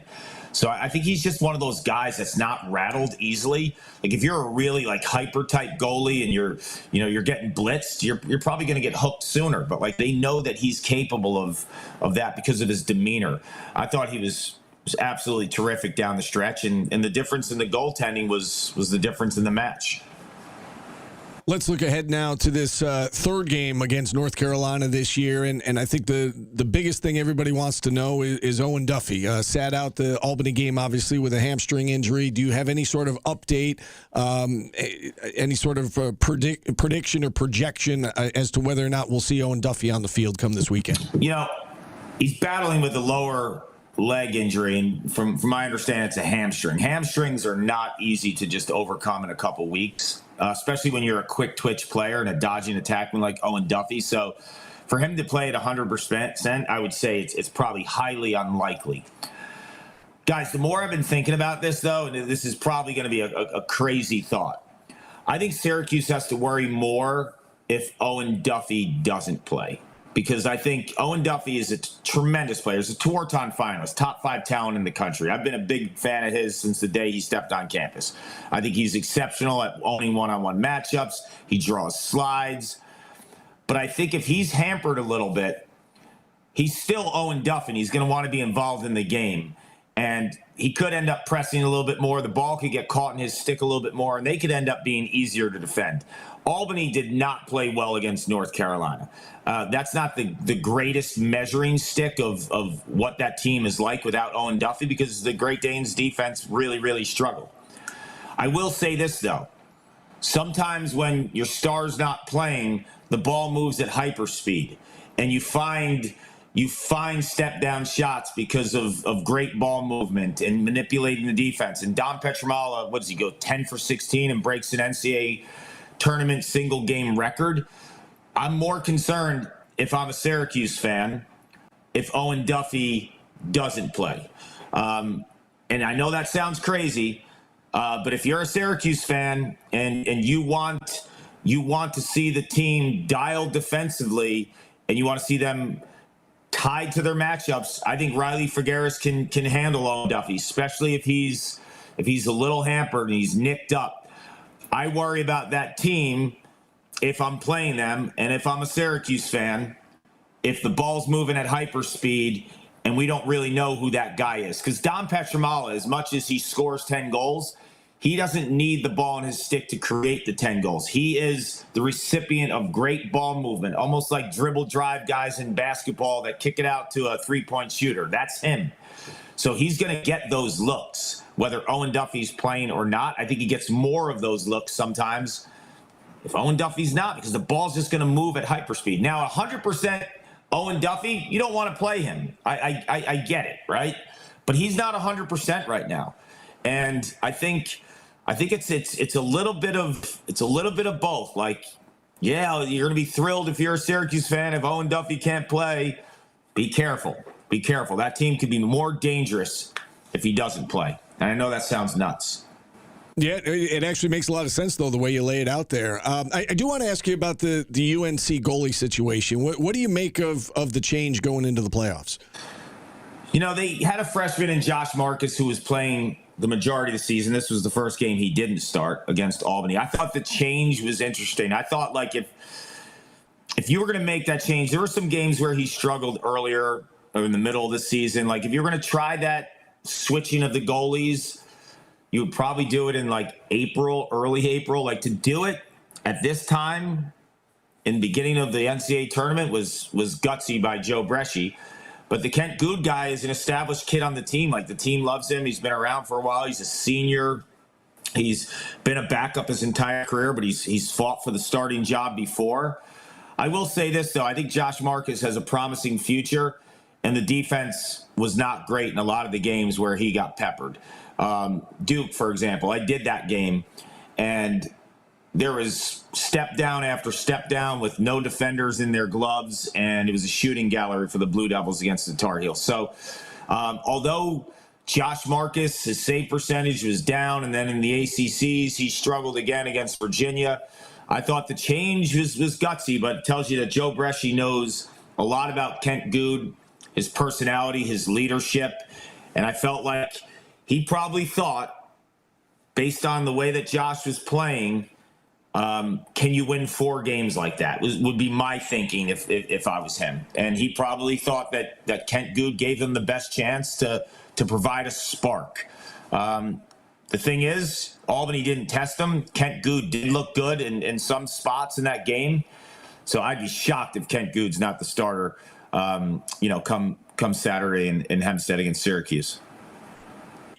So I think he's just one of those guys that's not rattled easily. Like if you're a really like hyper type goalie and you're getting blitzed, you're probably going to get hooked sooner. But like they know that he's capable of that because of his demeanor. I thought he was absolutely terrific down the stretch, and the difference in the goaltending was the difference in the match. Let's look ahead now to this third game against North Carolina this year, and I think the biggest thing everybody wants to know is Owen Duffy. Sat out the Albany game, obviously, with a hamstring injury. Do you have any sort of update, any sort of prediction or projection as to whether or not we'll see Owen Duffy on the field come this weekend? He's battling with a lower leg injury, and from my understanding, it's a hamstring. Hamstrings are not easy to just overcome in a couple weeks. Especially when you're a quick twitch player and a dodging attackman like Owen Duffy. So for him to play at 100%, I would say it's probably highly unlikely. Guys, the more I've been thinking about this, though, and this is probably going to be a crazy thought, I think Syracuse has to worry more if Owen Duffy doesn't play. Because I think Owen Duffy is a tremendous player. He's a Tewaaraton finalist, top 5 talent in the country. I've been a big fan of his since the day he stepped on campus. I think he's exceptional at owning one-on-one matchups. He draws slides. But I think if he's hampered a little bit, he's still Owen Duffy, and he's going to want to be involved in the game. And he could end up pressing a little bit more. The ball could get caught in his stick a little bit more, and they could end up being easier to defend. Albany did not play well against North Carolina. That's not the greatest measuring stick of what that team is like without Owen Duffy, because the Great Danes defense really, really struggled. I will say this, though. Sometimes when your star's not playing, the ball moves at hyperspeed, and you find step down shots because of great ball movement and manipulating the defense. And Don Petramala, what does he go, 10 for 16 and breaks an NCAA tournament single game record? I'm more concerned, if I'm a Syracuse fan, if Owen Duffy doesn't play. And I know that sounds crazy, but if you're a Syracuse fan and you want to see the team dialed defensively and you want to see them tied to their matchups, I think Riley Figueres can handle Owen Duffy, especially if he's a little hampered and he's nicked up. I worry about that team if I'm playing them, and if I'm a Syracuse fan, if the ball's moving at hyperspeed and we don't really know who that guy is. Because Don Petramala, as much as he scores 10 goals, he doesn't need the ball in his stick to create the 10 goals. He is the recipient of great ball movement, almost like dribble drive guys in basketball that kick it out to a three-point shooter. That's him. So he's going to get those looks, whether Owen Duffy's playing or not. I think he gets more of those looks sometimes if Owen Duffy's not, because the ball's just going to move at hyperspeed. Now, 100% Owen Duffy, you don't want to play him. I get it, right? But he's not 100% right now. And I think it's a little bit of both. Like, yeah, you're going to be thrilled if you're a Syracuse fan if Owen Duffy can't play. Be careful. Be careful. That team could be more dangerous if he doesn't play. And I know that sounds nuts. Yeah, it actually makes a lot of sense, though, the way you lay it out there. I do want to ask you about the UNC goalie situation. What do you make of the change going into the playoffs? You know, they had a freshman in Josh Marcus who was playing the majority of the season. This was the first game he didn't start against Albany. I thought the change was interesting. I thought, like, if you were going to make that change, there were some games where he struggled earlier or in the middle of the season. Like, if you were going to try that switching of the goalies, you would probably do it in like April, early April. Like, to do it at this time in the beginning of the NCAA tournament was gutsy by Joe Bresci. But the Kent Good guy is an established kid on the team. Like, the team loves him. He's been around for a while. He's a senior. He's been a backup his entire career, but he's fought for the starting job before. I will say this, though. I think Josh Marcus has a promising future, and the defense was not great in a lot of the games where he got peppered. Duke, for example, I did that game, and there was step down after step down with no defenders in their gloves, and it was a shooting gallery for the Blue Devils against the Tar Heels. So although Josh Marcus, his save percentage was down, and then in the ACCs, he struggled again against Virginia, I thought the change was gutsy, but it tells you that Joe Bresci knows a lot about Kent Good, his personality, his leadership, and I felt like he probably thought, based on the way that Josh was playing, can you win 4 games like that? Would be my thinking if I was him. And he probably thought that Kent Good gave him the best chance to provide a spark. The thing is, Albany didn't test him. Kent Good did look good in some spots in that game. So I'd be shocked if Kent Good's not the starter, come Saturday in Hempstead against Syracuse.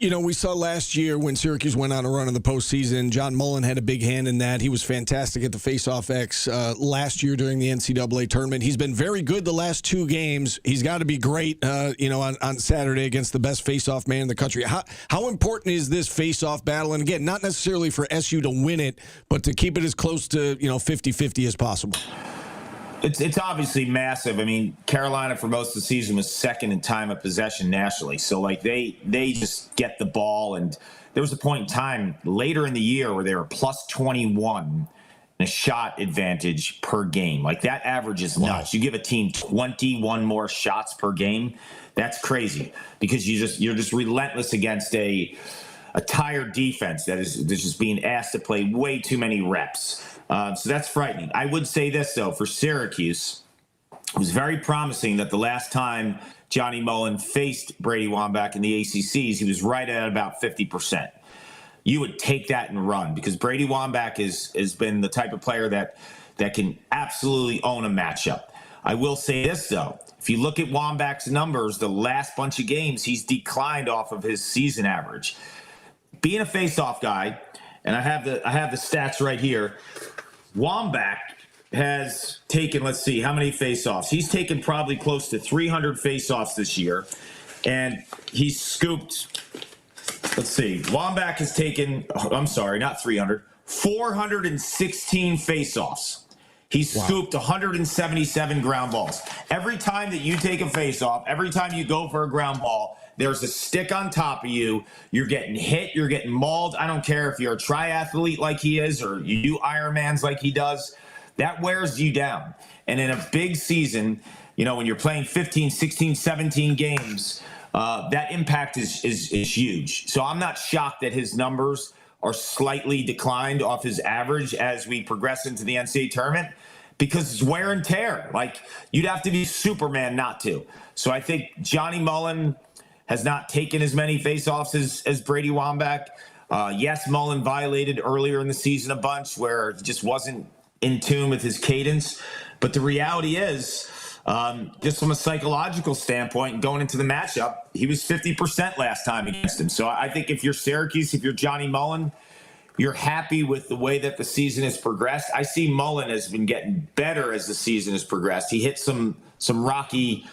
You know, we saw last year when Syracuse went on a run in the postseason, John Mullen had a big hand in that. He was fantastic at the Face-Off X last year during the NCAA tournament. He's been very good the last 2 games. He's got to be great, on Saturday against the best face-off man in the country. How important is this face-off battle? And again, not necessarily for SU to win it, but to keep it as close to 50-50 as possible. It's obviously massive. I mean, Carolina for most of the season was second in time of possession nationally. So, like, they just get the ball. And there was a point in time later in the year where they were plus 21 in a shot advantage per game. Like, that average is nuts. You give a team 21 more shots per game, that's crazy, because you're just relentless against a tired defense that is just being asked to play way too many reps. So that's frightening. I would say this, though, for Syracuse, it was very promising that the last time Johnny Mullen faced Brady Wambach in the ACCs, he was right at about 50%. You would take that and run because Brady Wambach has been the type of player that can absolutely own a matchup. I will say this, though. If you look at Wambach's numbers, the last bunch of games, he's declined off of his season average. Being a face-off guy, and I have the stats right here, Wambach has taken, let's see, how many face-offs? He's taken probably close to 300 face-offs this year, and he's scooped, let's see, Wambach has taken, I'm sorry, not 300, 416 face-offs. He's scooped 177 ground balls. Every time that you take a face-off, every time you go for a ground ball, there's a stick on top of you. You're getting hit. You're getting mauled. I don't care if you're a triathlete like he is or you do Ironmans like he does. That wears you down. And in a big season, when you're playing 15, 16, 17 games, that impact is huge. So I'm not shocked that his numbers are slightly declined off his average as we progress into the NCAA tournament because it's wear and tear. Like, you'd have to be Superman not to. So I think Johnny Mullen has not taken as many faceoffs as Brady Wambach. Yes, Mullen violated earlier in the season a bunch where he just wasn't in tune with his cadence. But the reality is, just from a psychological standpoint, going into the matchup, he was 50% last time against him. So I think if you're Syracuse, if you're Johnny Mullen, you're happy with the way that the season has progressed. I see Mullen has been getting better as the season has progressed. He hit some rocky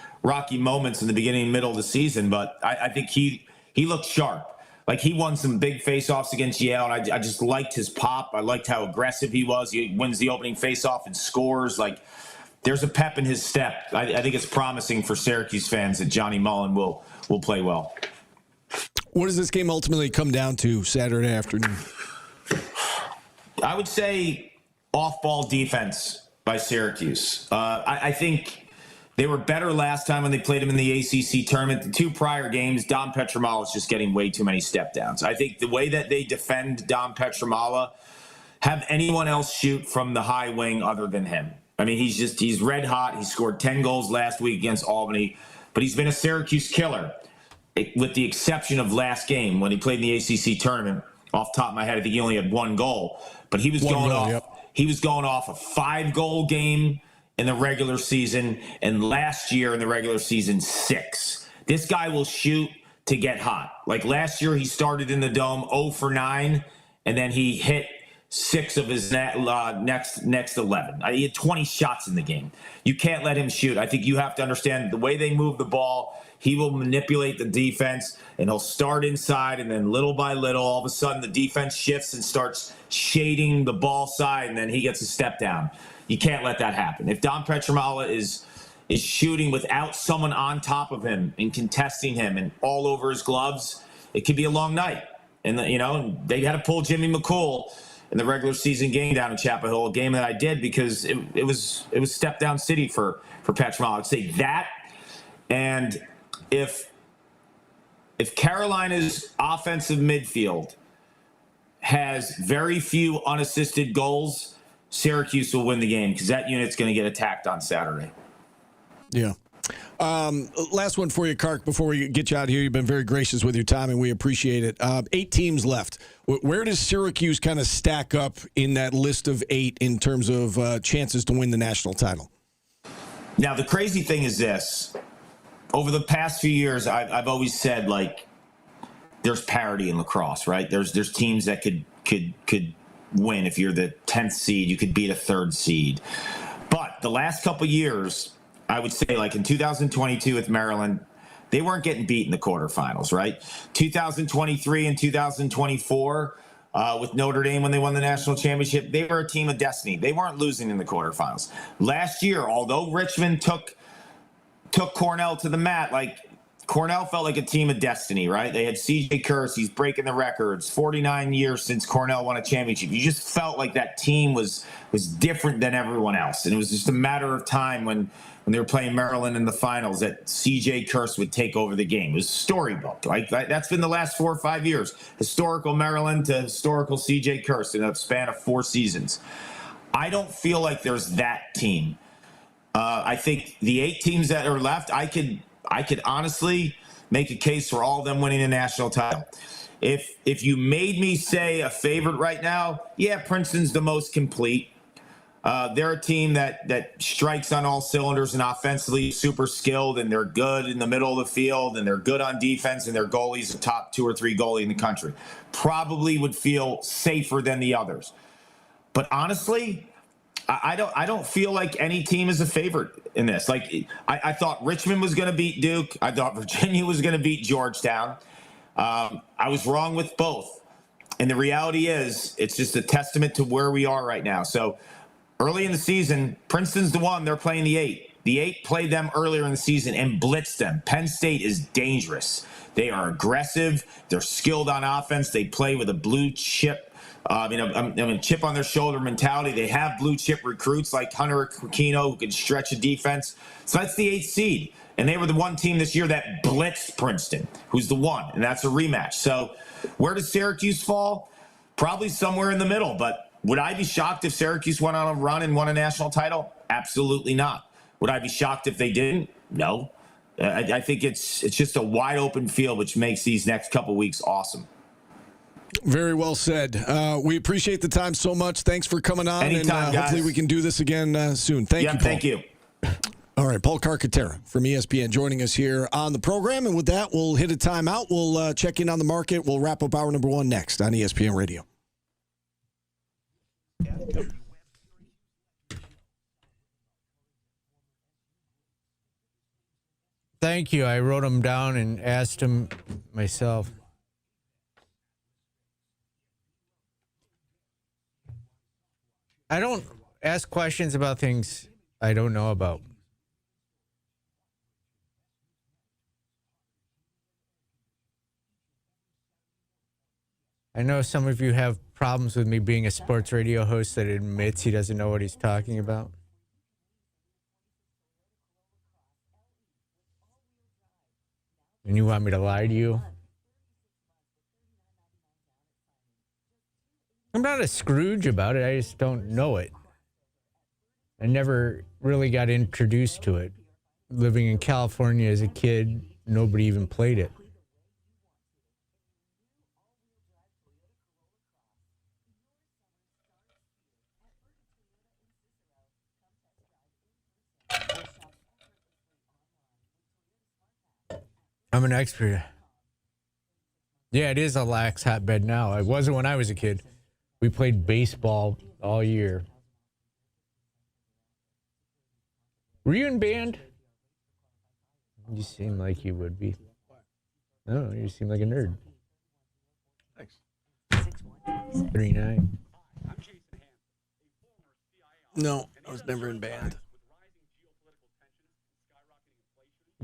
moments in the beginning and middle of the season, but I think he looked sharp. Like, he won some big faceoffs against Yale, and I just liked his pop. I liked how aggressive he was. He wins the opening faceoff and scores. Like, there's a pep in his step. I think it's promising for Syracuse fans that Johnny Mullen will play well. What does this game ultimately come down to Saturday afternoon? I would say off-ball defense by Syracuse. I think they were better last time when they played him in the ACC tournament. The two prior games, Dom Petramala is just getting way too many step downs. I think the way that they defend Dom Petramala, have anyone else shoot from the high wing other than him. I mean, he's red hot. He scored 10 goals last week against Albany, but he's been a Syracuse killer, with the exception of last game when he played in the ACC tournament. Off the top of my head, I think he only had one goal, but he was going off a 5-goal game in the regular season, and last year in the regular season, 6. This guy will shoot to get hot. Like, last year, he started in the Dome 0 for 9, and then he hit 6 of his next 11. He had 20 shots in the game. You can't let him shoot. I think you have to understand the way they move the ball. He will manipulate the defense, and he'll start inside, and then little by little, all of a sudden, the defense shifts and starts shading the ball side, and then he gets a step down. You can't let that happen. If Dom Petramala is shooting without someone on top of him and contesting him and all over his gloves, it could be a long night. And they had to pull Jimmy McCool in the regular season game down in Chapel Hill, a game that I did because it was step down city for Petramala. I'd say that, and if Carolina's offensive midfield has very few unassisted goals, Syracuse will win the game because that unit's going to get attacked on Saturday. Yeah. Last one for you, Kark, before we get you out here. You've been very gracious with your time, and we appreciate it. 8 teams left. Where does Syracuse kind of stack up in that list of 8 in terms of chances to win the national title? Now, the crazy thing is this. Over the past few years, I've always said, like, there's parity in lacrosse, right? There's teams that could win. If you're the 10th seed, you could beat a 3rd seed. But the last couple years, I would say, like in 2022 with Maryland, they weren't getting beat in the quarterfinals, right? 2023 and 2024 with Notre Dame when they won the national championship, they were a team of destiny. They weren't losing in the quarterfinals. Last year, although Richmond took Cornell to the mat, like, Cornell felt like a team of destiny, right? They had CJ Kurse. He's breaking the records. 49 years since Cornell won a championship. You just felt like that team was different than everyone else. And it was just a matter of time when they were playing Maryland in the finals that CJ Kurse would take over the game. It was storybook. Like, that's been the last 4 or 5 years. Historical Maryland to historical CJ Kurse in a span of 4 seasons. I don't feel like there's that team. I think the 8 teams that are left, I could honestly make a case for all of them winning a national title. If you made me say a favorite right now, yeah, Princeton's the most complete. They're a team that strikes on all cylinders and offensively super skilled, and they're good in the middle of the field, and they're good on defense, and their goalie's a top 2 or 3 goalie in the country. Probably would feel safer than the others. But honestly, I don't feel like any team is a favorite in this. Like I thought Richmond was going to beat Duke. I thought Virginia was going to beat Georgetown. I was wrong with both. And the reality is, it's just a testament to where we are right now. So early in the season, Princeton's the one. They're playing the 8. The 8 played them earlier in the season and blitzed them. Penn State is dangerous. They are aggressive. They're skilled on offense. They play with a blue chip. Chip on their shoulder mentality. They have blue chip recruits like Hunter Aquino who can stretch a defense. So that's the 8th seed. And they were the one team this year that blitzed Princeton, who's the 1. And that's a rematch. So where does Syracuse fall? Probably somewhere in the middle. But would I be shocked if Syracuse went on a run and won a national title? Absolutely not. Would I be shocked if they didn't? No. I think it's just a wide open field, which makes these next couple weeks awesome. Very well said. We appreciate the time so much. Thanks for coming on. Anytime, and hopefully we can do this again soon. Thank you, Paul. Thank you. All right, Paul Carcaterra from ESPN joining us here on the program. And with that, we'll hit a timeout. We'll check in on the market. We'll wrap up hour number 1 next on ESPN Radio. Thank you. I wrote them down and asked them myself. I don't ask questions about things I don't know about. I know some of you have problems with me being a sports radio host that admits he doesn't know what he's talking about. And you want me to lie to you? I'm not a Scrooge about it. I just don't know it. I never really got introduced to it. Living in California as a kid, nobody even played it. I'm an expert. Yeah, it is a lax hotbed now. It wasn't when I was a kid. We played baseball all year. Were you in band? You seem like you would be. No, you seem like a nerd. Thanks. 39. No, I was never in band.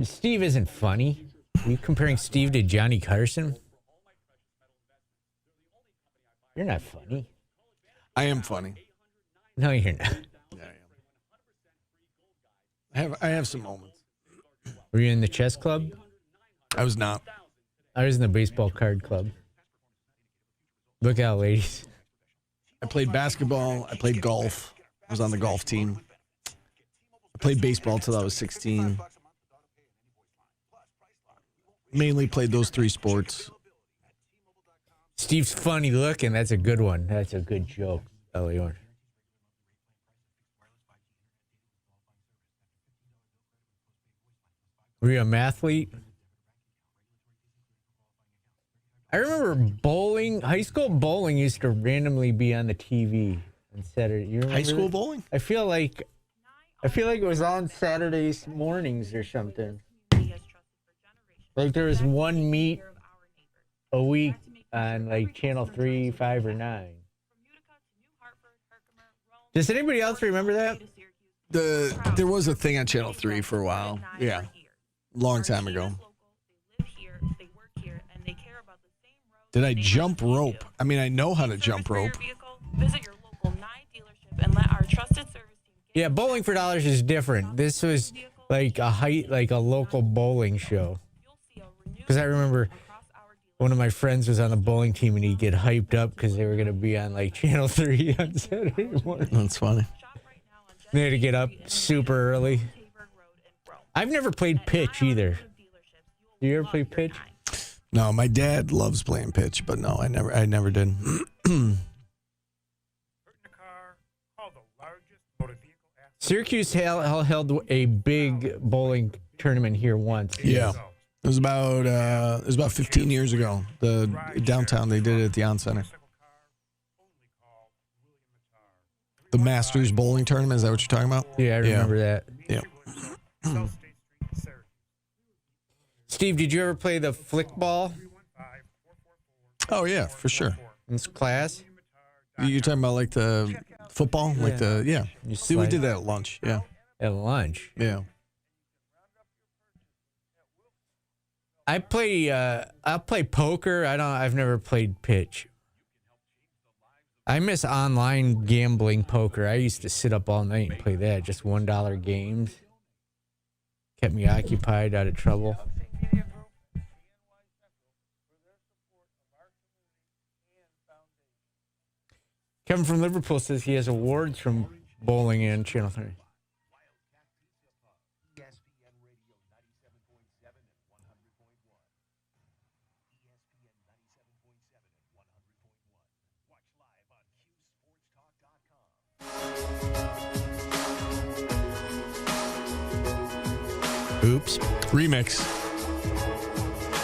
Steve isn't funny. Are you comparing Steve to Johnny Carson? You're not funny. I am funny. No, you're not. Yeah, I am. I have some moments. Were you in the chess club? I was not. I was in the baseball card club. Look out, ladies. I played basketball. I played golf. I was on the golf team. I played baseball till I was 16. Mainly played those 3 sports. Steve's funny looking. That's a good one. That's a good joke, Elior. Were you a mathlete? I remember bowling. High school bowling used to randomly be on the TV on Saturday. You remember High school that? bowling? I feel like it was on Saturdays mornings or something. Like there was one meet a week on like channel 3, 5, or 9. Does anybody else remember that? There was a thing on channel 3 for a while. Yeah. Long time ago. Did I jump rope? I mean, I know how to jump rope. Visit your local Nye dealership and let our trusted service team. Yeah, Bowling for Dollars is different. This was like a local bowling show. Because I remember one of my friends was on the bowling team and he'd get hyped up because they were going to be on like channel 3 on Saturday morning. That's funny. They had to get up super early. I've never played pitch either. You ever play pitch? No, my dad loves playing pitch, but no, I never did. Syracuse held a big bowling tournament here once. Yeah. It was about 15 years ago. The downtown, they did it at the On Center. The Masters bowling tournament, is that what you're talking about? Yeah, I remember that. Yeah. Steve, did you ever play the flick ball? Oh, yeah, for sure. In class? You're talking about like the football? Yeah. Like the, yeah. You See, we slide. did that at lunch, yeah. At lunch? Yeah. I'll play poker. I've never played pitch. I miss online gambling poker. I used to sit up all night and play that. Just $1 games. Kept me occupied, out of trouble. Kevin from Liverpool says he has awards from bowling and Channel 3. Oops. Remix.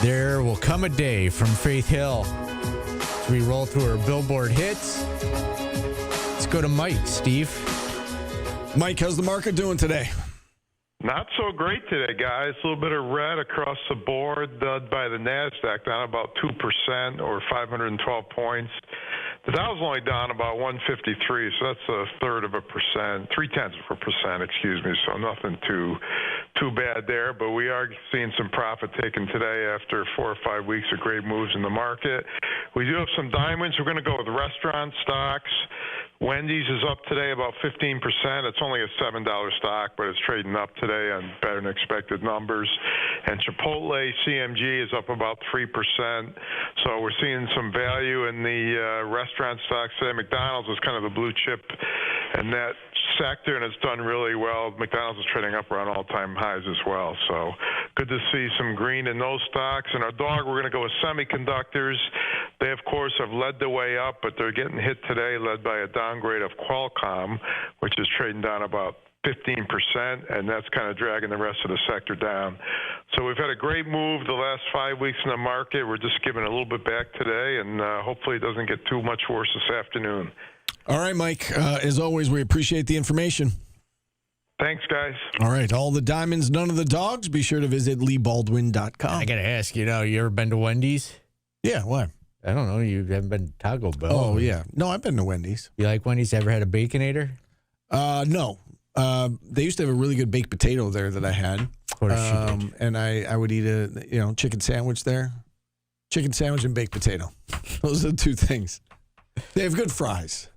There will come a day from Faith Hill. As we roll through our Billboard hits. Let's go to Mike, Steve. Mike, how's the market doing today? Not so great today, guys. A little bit of red across the board, led by the NASDAQ, down about 2% or 512 points. The Dow's only down about 153, so that's 0.3%, 0.3%, excuse me. So nothing too bad there, but we are seeing some profit taken today after 4 or 5 weeks of great moves in the market. We do have some diamonds. We're going to go with restaurant stocks. Wendy's is up today about 15%. It's only a $7 stock, but it's trading up today on better than expected numbers. And Chipotle CMG is up about 3%. So we're seeing some value in the restaurant stocks today. McDonald's is kind of the blue chip in that sector, and it's done really well. McDonald's is trading up around all-time highs as well. So good to see some green in those stocks. And our dog, we're going to go with semiconductors. They, of course, have led the way up, but they're getting hit today, led by a downgrade of Qualcomm, which is trading down about 15%, and that's kind of dragging the rest of the sector down. So we've had a great move the last 5 weeks in the market. We're just giving a little bit back today, and hopefully it doesn't get too much worse this afternoon. All right, Mike. As always, we appreciate the information. Thanks, guys. All right. All the diamonds, none of the dogs. Be sure to visit leebaldwin.com. I got to ask, you ever been to Wendy's? Yeah, why? I don't know. You haven't been to Taco Bell. Oh, yeah. No, I've been to Wendy's. You like Wendy's? Ever had a Baconator? No. They used to have a really good baked potato there that I had. Of course you did. And I would eat a chicken sandwich there. Chicken sandwich and baked potato. Those are the two things. They have good fries.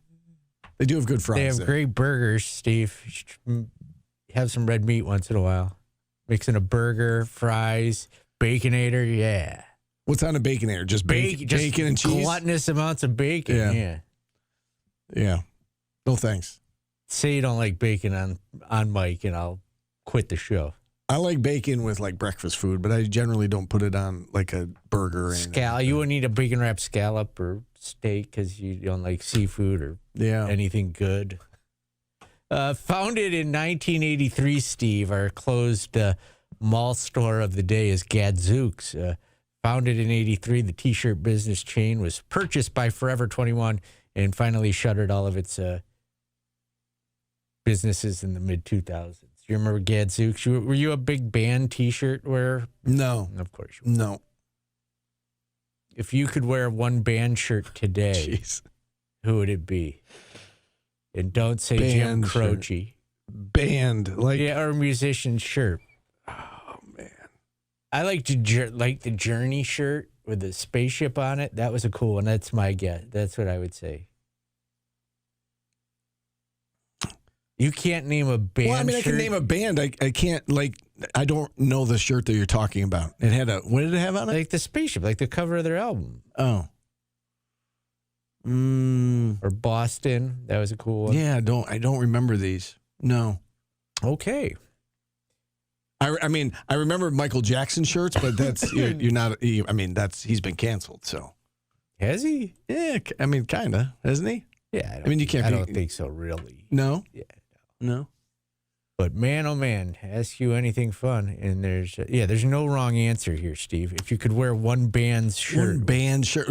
They do have good fries. They have there. great burgers, Steve. You should have some red meat once in a while. Mixing a burger, fries, Baconator, yeah. What's on a Baconator? Just bacon and cheese? Gluttonous amounts of bacon, yeah. Yeah. No thanks. Say you don't like bacon on Mike, and I'll quit the show. I like bacon with like breakfast food, but I generally don't put it on like a burger. Or anything. You wouldn't eat a bacon wrapped scallop or steak because you don't like seafood or anything good. Founded in 1983, Steve, our closed mall store of the day is Gadzooks. Founded in 83, the T-shirt business chain was purchased by Forever 21 and finally shuttered all of its businesses in the mid-2000s. You remember Gadzooks? Were you a big band T-shirt wearer? No. Of course you weren't. No. If you could wear one band shirt today, who would it be? And don't say band Jim Croce. Band. Or musician shirt. Oh, man. I like the Journey shirt with the spaceship on it. That was a cool one. That's my guess. That's what I would say. You can't name a band. Well, I mean, shirt. I can name a band. I can't, I don't know the shirt that you're talking about. It had what did it have on it? Like the spaceship, like the cover of their album. Oh. Or Boston. That was a cool one. Yeah, I don't remember these. No. Okay. I mean, I remember Michael Jackson shirts, but that's you're not. I mean, he's been canceled. So has he? Yeah, I mean, kind of, hasn't he? Yeah. I mean, you can't. I don't think so, really. No. Yeah. No. But man, oh man, ask you anything fun, and there's no wrong answer here, Steve. If you could wear one band's shirt,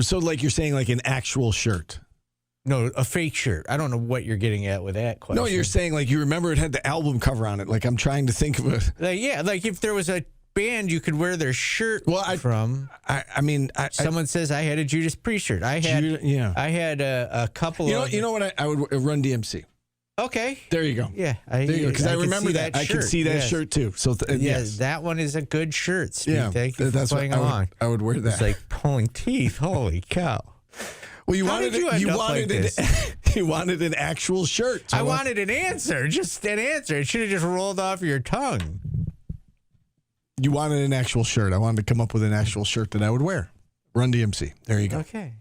so like you're saying, like an actual shirt. No, a fake shirt. I don't know what you're getting at with that question. No, you're saying like you remember it had the album cover on it. Like I'm trying to think of it. Like if there was a band you could wear their shirt from. I mean, someone says I had a Judas Priest shirt. I had a couple. You know what? I would Run DMC. Okay, there you go. Yeah, there you go. Because I remember that. I could see that shirt too. So yes, that one is a good shirt. Steve. Yeah, thank you for playing along. I would wear that. It's like pulling teeth. Holy cow. Well, you wanted an actual shirt. So I wanted an answer, just an answer. It should have just rolled off your tongue. You wanted an actual shirt. I wanted to come up with an actual shirt that I would wear. Run DMC. There you go. Okay.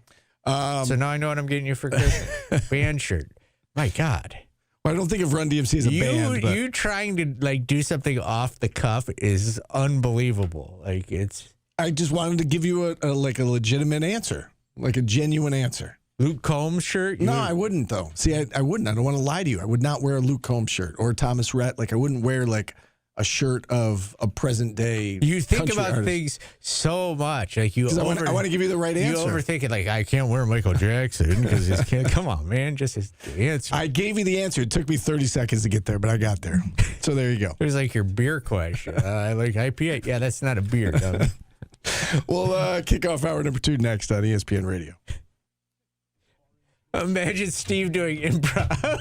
So now I know what I'm getting you for Christmas. Band shirt. My God. Well, I don't think of Run DMC as a band. But you trying to like do something off the cuff is unbelievable. Like I just wanted to give you a legitimate answer. Like a genuine answer. Luke Combs shirt? No, I wouldn't, though. See, I wouldn't. I don't want to lie to you. I would not wear a Luke Combs shirt or a Thomas Rhett. Like, I wouldn't wear, like, a shirt of a present-day You think about artist. things so much. Like I want to give you the right answer. You overthink it. Like, I can't wear Michael Jackson because come on, man. Just his answer. I gave you the answer. It took me 30 seconds to get there, but I got there. So there you go. It was like your beer question. I like IPA. Yeah, that's not a beer, though. We'll kick off hour number 2 next on ESPN Radio. Imagine Steve doing improv.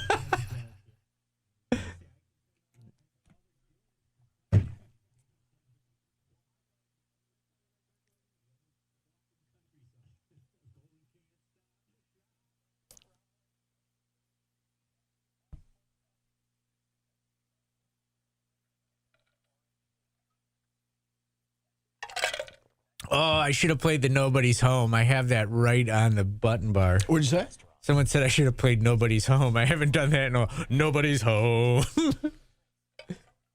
Oh, I should have played the Nobody's Home. I have that right on the button bar. What'd you say? Someone said I should have played Nobody's Home. I haven't done that in a while. Nobody's Home.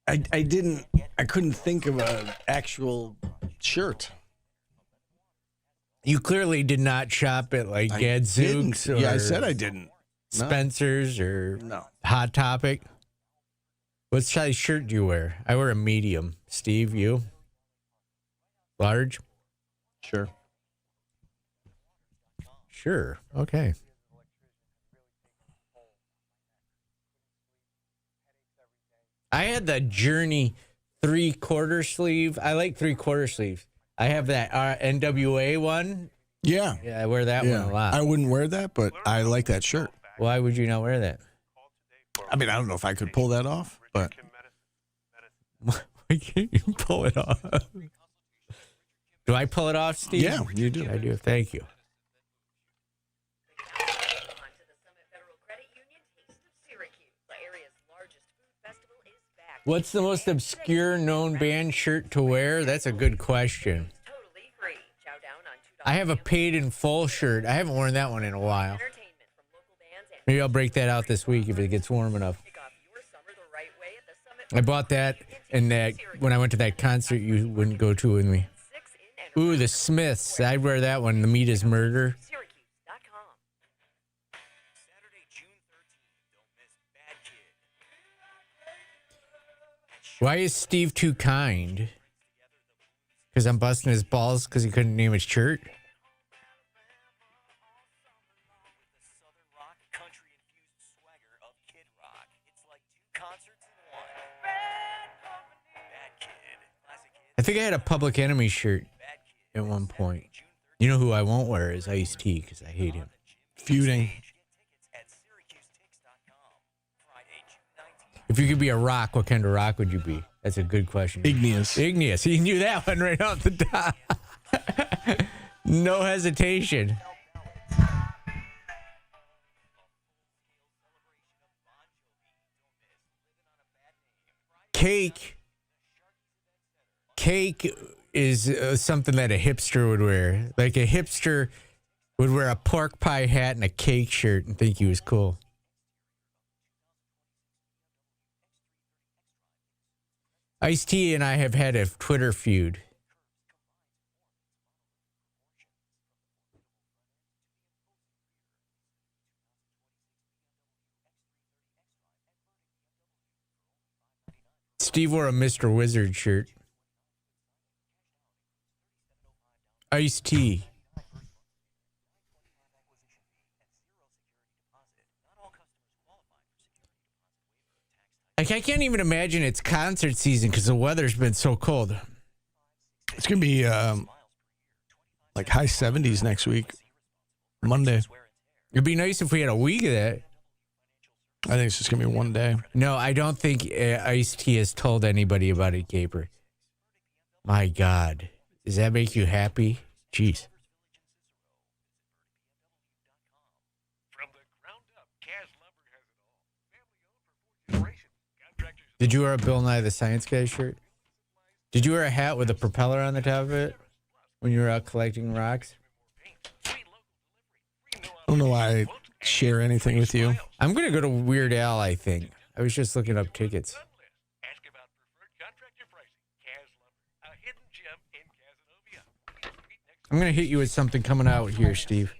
I couldn't think of an actual shirt. You clearly did not shop at like Gadzooks or I said I didn't. Spencer's or No. Hot Topic. What size shirt do you wear? I wear a medium. Steve, you? Large? Sure. Okay. I had the Journey 3/4 sleeve. I like 3/4 sleeves. I have that NWA one. Yeah. Yeah, I wear that one a lot. I wouldn't wear that, but I like that shirt. Why would you not wear that? I mean, I don't know if I could pull that off, but why can't you pull it off? Do I pull it off, Steve? Yeah, you do. I do. Thank you. What's the most obscure known band shirt to wear? That's a good question. I have a paid in full shirt. I haven't worn that one in a while. Maybe I'll break that out this week if it gets warm enough. I bought that and that when I went to that concert you wouldn't go to with me. Ooh, the Smiths. I'd wear that one. The Meat is Murder. Why is Steve too kind? Because I'm busting his balls because he couldn't name his shirt? I think I had a Public Enemy shirt at one point. You know who I won't wear is Ice-T because I hate him. Feuding. If you could be a rock, what kind of rock would you be? That's a good question. Igneous. Igneous. He knew that one right off the top. No hesitation. Cake is something that a hipster would wear. Like a hipster would wear a pork pie hat and a cake shirt and think he was cool. Ice-T and I have had a Twitter feud. Steve wore a Mr. Wizard shirt. Ice-T. Like, I can't even imagine it's concert season because the weather's been so cold. It's going to be like high 70s next week, Monday. It'd be nice if we had a week of that. I think it's just going to be one day. No, I don't think Ice-T has told anybody about it, Caper. My God. Does that make you happy? Jeez. Did you wear a Bill Nye the Science Guy shirt? Did you wear a hat with a propeller on the top of it when you were out collecting rocks? I don't know why I share anything with you. I'm going to go to Weird Al, I think. I was just looking up tickets. I'm going to hit you with something coming out here, Steve.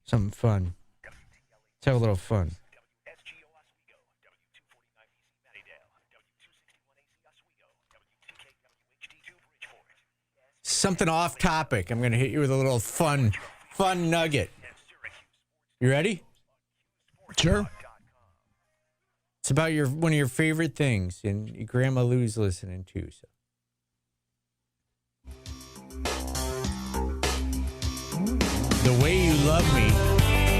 Something fun. Let's have a little fun. Something off topic. I'm going to hit you with a little fun nugget. You ready? Sure. It's about one of your favorite things, and your Grandma Lou's listening too. So. The Way You Love Me,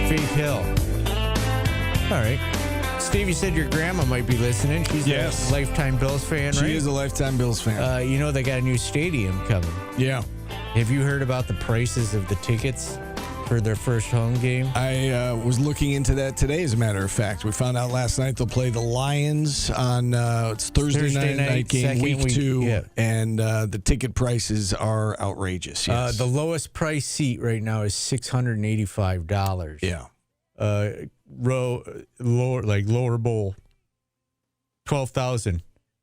Faith Hill. All right. Steve, you said your grandma might be listening. She's a lifetime Bills fan, right? She is a lifetime Bills fan. You know they got a new stadium coming. Yeah. Have you heard about the prices of the tickets for their first home game? I was looking into that today, as a matter of fact. We found out last night they'll play the Lions on it's Thursday night game, week 2, yeah. And the ticket prices are outrageous. Yes. The lowest price seat right now is $685. Yeah. Lower bowl, $12,000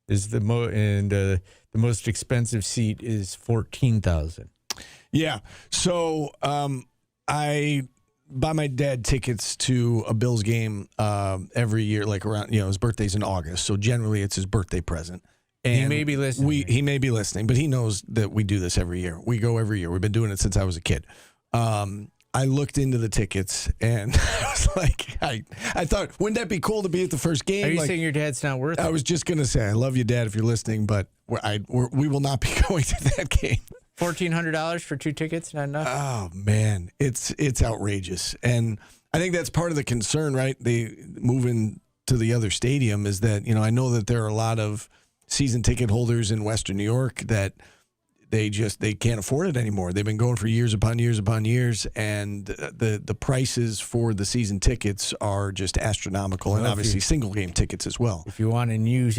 is the the most expensive seat is $14,000. Yeah. So I buy my dad tickets to a Bills game every year, like around, his birthday's in August. So generally it's his birthday present. And he may be listening. He may be listening, but he knows that we do this every year. We go every year. We've been doing it since I was a kid. I looked into the tickets and I was like, I thought, wouldn't that be cool to be at the first game? Are you saying your dad's not worth it? I was just going to say, I love you, Dad, if you're listening, but we will not be going to that game. $1,400 for 2 tickets, not enough? Oh, man, it's outrageous. And I think that's part of the concern, right? They moving to the other stadium is that, I know that there are a lot of season ticket holders in Western New York that they can't afford it anymore. They've been going for years upon years upon years, and the prices for the season tickets are just astronomical, and obviously single game tickets as well. If you want a new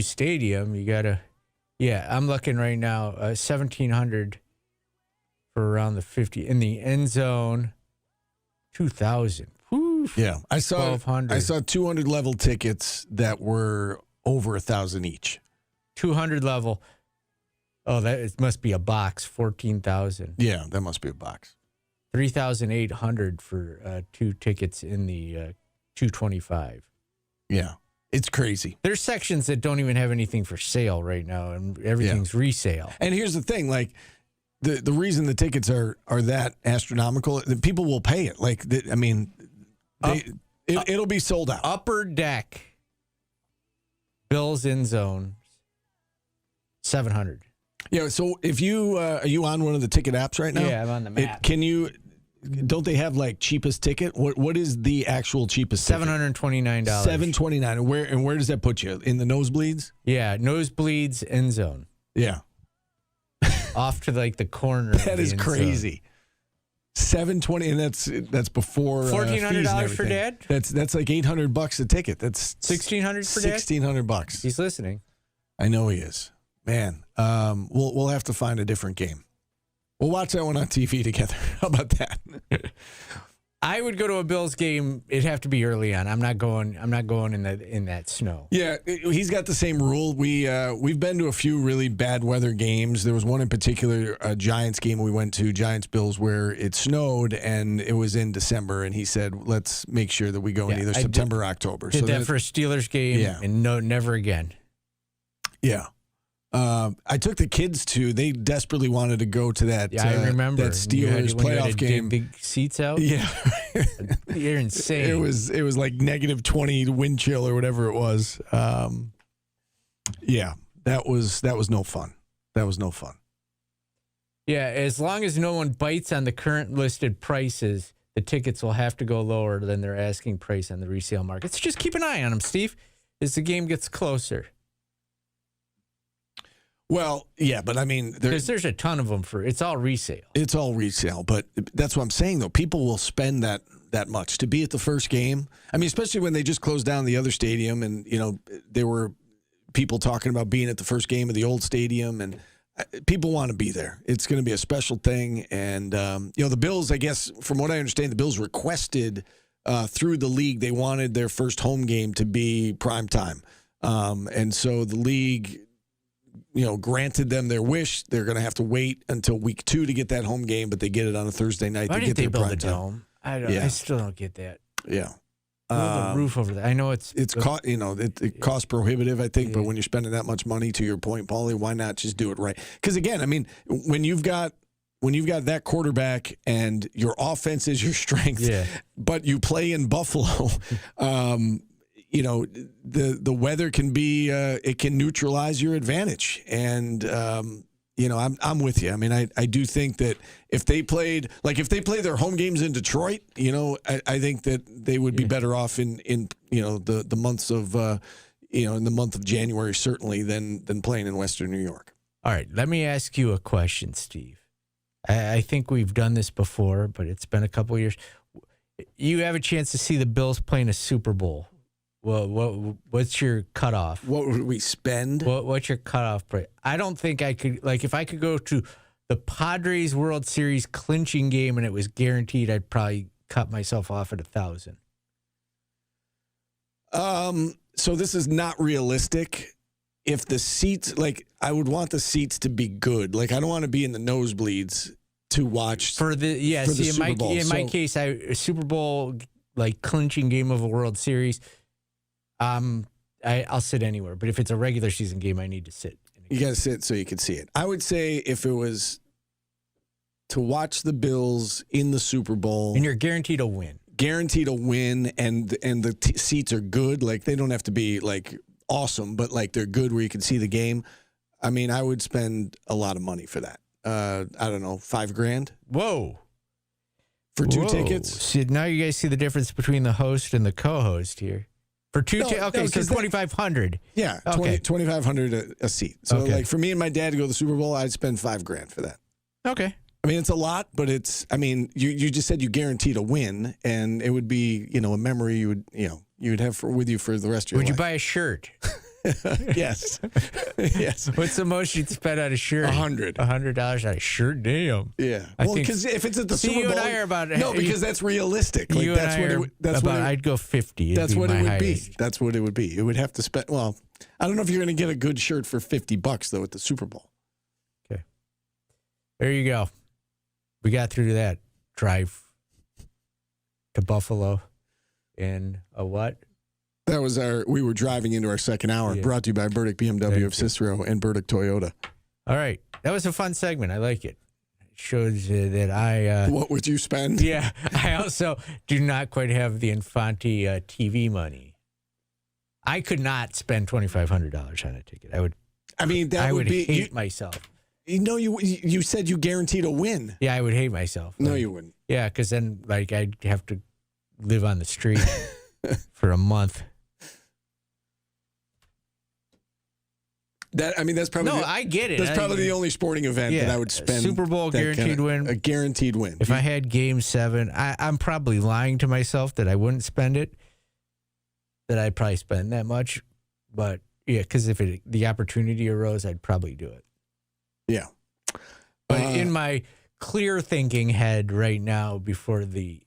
stadium, you gotta. Yeah, I'm looking right now. $1,700 for around the 50 in the end zone. $2,000. Yeah, I saw 1,200. I saw 200 level tickets that were over $1,000 each. 200 level. Oh, it must be a box. 14,000. Yeah, that must be a box. 3,800 for 2 tickets in the 225. Yeah, it's crazy. There's sections that don't even have anything for sale right now, and everything's resale. And here's the thing, like the reason the tickets are that astronomical, people will pay it. Like, it'll be sold out. Upper deck, Bills end zone, $700. Yeah, so if you are you on one of the ticket apps right now? Yeah, I'm on the map. Don't they have like cheapest ticket? What is the actual cheapest ticket? $729. $729. And where does that put you? In the nosebleeds? Yeah, nosebleeds end zone. Yeah. Off to like the corner. That is crazy. $720, and that's before $1,400 for Dad. That's like $800 a ticket. That's $1,600 for Dad. $1,600. He's listening. I know he is. Man, we'll have to find a different game. We'll watch that one on TV together. How about that? I would go to a Bills game. It'd have to be early on. I'm not going in that snow. Yeah, he's got the same rule. We've been to a few really bad weather games. There was one in particular, a Giants game we went to, Giants Bills, where it snowed and it was in December. And he said, "Let's make sure that we go in either September or October." Did that for a Steelers game, and never again. Yeah. I took the kids to. They desperately wanted to go to that. Yeah, I remember that Steelers playoff game. Dig the seats out. Yeah, you're insane. It was like -20 wind chill or whatever it was. Yeah, that was no fun. That was no fun. Yeah, as long as no one bites on the current listed prices, the tickets will have to go lower than their asking price on the resale market. So just keep an eye on them, Steve, as the game gets closer. Well, yeah, but I mean, there's a ton of them it's all resale. It's all resale, but that's what I'm saying though. People will spend that much to be at the first game. I mean, especially when they just closed down the other stadium, and there were people talking about being at the first game of the old stadium, and people want to be there. It's going to be a special thing, and the Bills, I guess, from what I understand, the Bills requested through the league they wanted their first home game to be prime time, and so the league, granted them their wish. They're going to have to wait until week 2 to get that home game, but they get it on a Thursday night. Why didn't they build a dome? Yeah. I still don't get that. Yeah. Build a roof over there. I know it cost prohibitive, I think, but when you're spending that much money, to your point, Paulie, why not just do it right? Because again, I mean, when you've got that quarterback and your offense is your strength, but you play in Buffalo, the weather can be it can neutralize your advantage, and I'm with you. I mean, I do think that if they played their home games in Detroit, I think that they would be better off in the months of in the month of January certainly than playing in Western New York. All right, let me ask you a question, Steve. I think we've done this before, but it's been a couple of years. You have a chance to see the Bills play in a Super Bowl. Well, what's your cutoff? What would we spend? What's your cutoff price? I don't think I could, if I could go to the Padres World Series clinching game and it was guaranteed, I'd probably cut myself off at $1,000. So this is not realistic. If the seats, I would want the seats to be good. I don't want to be in the nosebleeds to watch for the Super Bowl. In my case, a Super Bowl clinching game of a World Series. I'll sit anywhere, but if it's a regular season game, I need to sit. You got to sit so you can see it. I would say if it was to watch the Bills in the Super Bowl, and you're guaranteed a win, and the seats are good. They don't have to be awesome, but they're good where you can see the game. I mean, I would spend a lot of money for that. I don't know, $5,000. Whoa. For 2 tickets. See, now you guys see the difference between the host and the co-host here. For 2 tickets, okay, so $2,500. Yeah, okay. $2,500 a seat. So, for me and my dad to go to the Super Bowl, I'd spend $5,000 for that. Okay. I mean, it's a lot, but you just said you guaranteed a win, and it would be, a memory you'd have with you for the rest of your life. Would you buy a shirt? Yes. Yes. What's the most you'd spend on a shirt? $100. $100 on a shirt? Damn. Yeah. Well, because if it's at the Super Bowl, you and I are about no, because that's realistic. I'd go 50. That's what it would be. Highest. That's what it would be. It would have to spend. Well, I don't know if you're going to get a good shirt for $50 though at the Super Bowl. Okay. There you go. We got through to that drive to Buffalo in a what? That was we were driving into our second hour, brought to you by Burdick BMW of Cicero and Burdick Toyota. All right. That was a fun segment. I like it. It shows that I... what would you spend? Yeah. I also do not quite have the Infante TV money. I could not spend $2,500 on a ticket. I would hate myself. You said you guaranteed a win. Yeah, I would hate myself. No, you wouldn't. Yeah, because then I'd have to live on the street for a month. That's probably I get it. That's probably the only sporting event that I would spend. Super Bowl guaranteed win. A guaranteed win. If I had Game 7, I'm probably lying to myself that I wouldn't spend it. That I'd probably spend that much, but yeah, because if the opportunity arose, I'd probably do it. Yeah, but in my clear thinking head right now, before the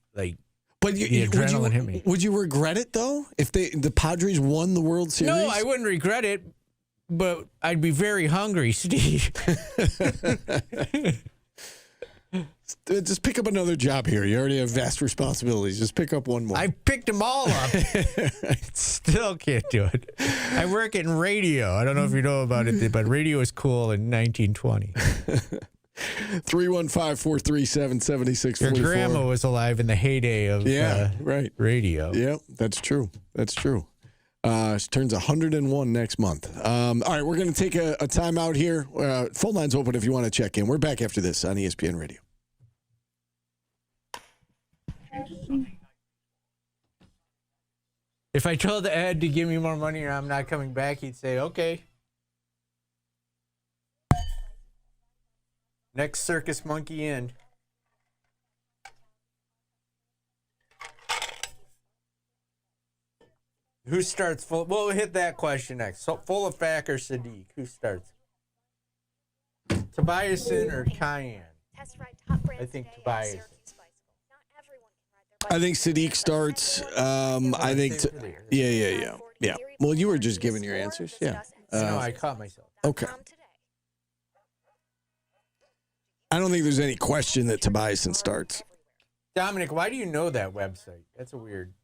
But the adrenaline hit me. Would you regret it though if the Padres won the World Series? No, I wouldn't regret it, but I'd be very hungry, Steve. Just pick up another job here. You already have vast responsibilities. Just pick up one more. I picked them all up. I still can't do it. I work in radio. I don't know if you know about it, but radio is cool in 1920. 315-437-7644. Your grandma was alive in the heyday of right. radio. Yeah, that's true. That's true. She turns 101 next month. All right, we're going to take a timeout here. Phone line's open if you want to check in. We're back after this on ESPN Radio. If I told Ed to give me more money or I'm not coming back, he'd say, okay. Next circus monkey in. Who starts full? We'll hit that question next. So, full of Fack or Sadiq? Who starts? Tobiasen or Cayenne? I think Tobiasen. I think Sadiq starts. I think. Yeah. Well, you were just giving your answers. Yeah. No, I caught myself. Okay. I don't think there's any question that Tobiasen starts. Dominic, why do you know that website? That's a weird.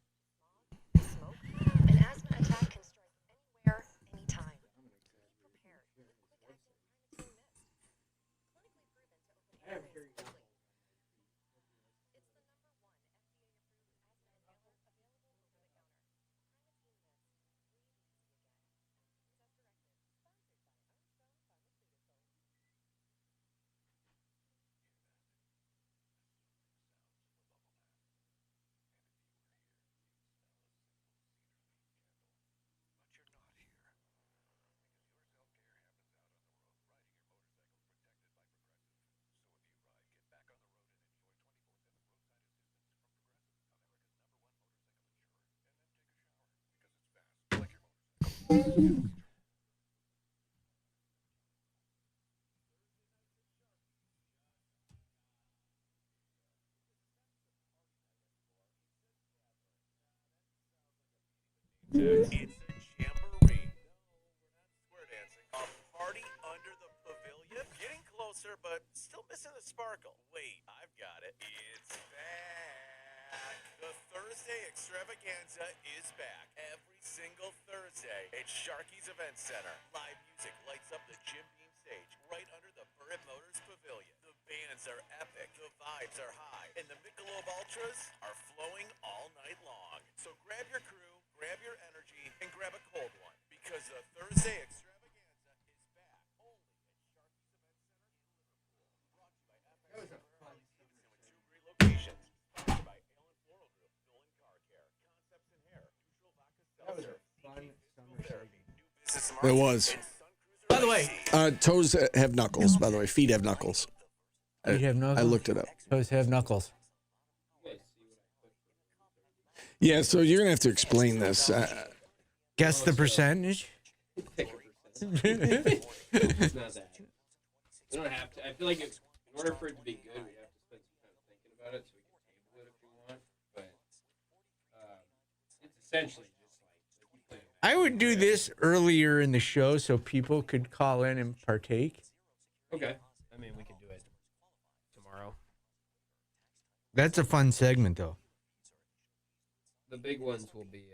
It's a jamboree. Square dancing. A party under the pavilion. Getting closer, but still missing the sparkle. Wait, I've got it. It's back. The Thursday extravaganza is back. Every single Thursday at Sharky's Event Center. Live music lights up the Jim Beam stage right under the Burrit Motors Pavilion. The bands are epic, the vibes are high, and the Michelob Ultras are flowing all night long. So grab your crew, grab your energy, and grab a cold one, because the Thursday extravaganza is back only at Sharky's Event Center in Liverpool. Brought to you by FX with 2 great locations. Sponsored by Allen Floral Group, Nolan Car Care, Concepts in Hair, Neutral Vodka Seltzer. It was. By the way, toes have knuckles. By the way, feet have knuckles. Feet have knuckles? I looked it up. Toes have knuckles. Yeah, so you're gonna have to explain this. Guess the percentage. It's not that. We don't have to. I feel like in order for it to be good, we have to spend some time thinking about it, so we can table it if we want. But it's essentially just like. I would do this earlier in the show so people could call in and partake. Okay. I mean, we could do it tomorrow. That's a fun segment, though. The big ones will be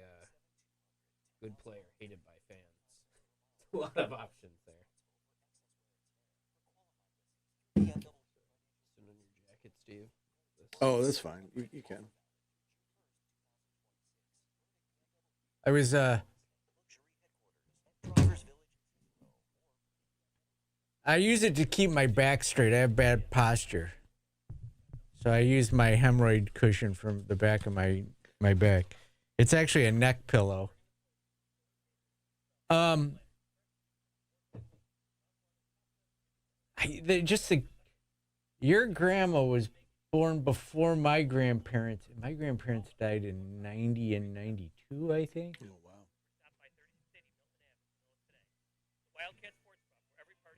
good player, hated by fans. A lot of options there. Sit on your jacket, Steve. Oh, that's fine. You can. I was I use it to keep my back straight. I have bad posture. So I use my hemorrhoid cushion from the back of my back. It's actually a neck pillow. Your grandma was born before my grandparents. My grandparents died in 90 and 92, I think. Oh, wow.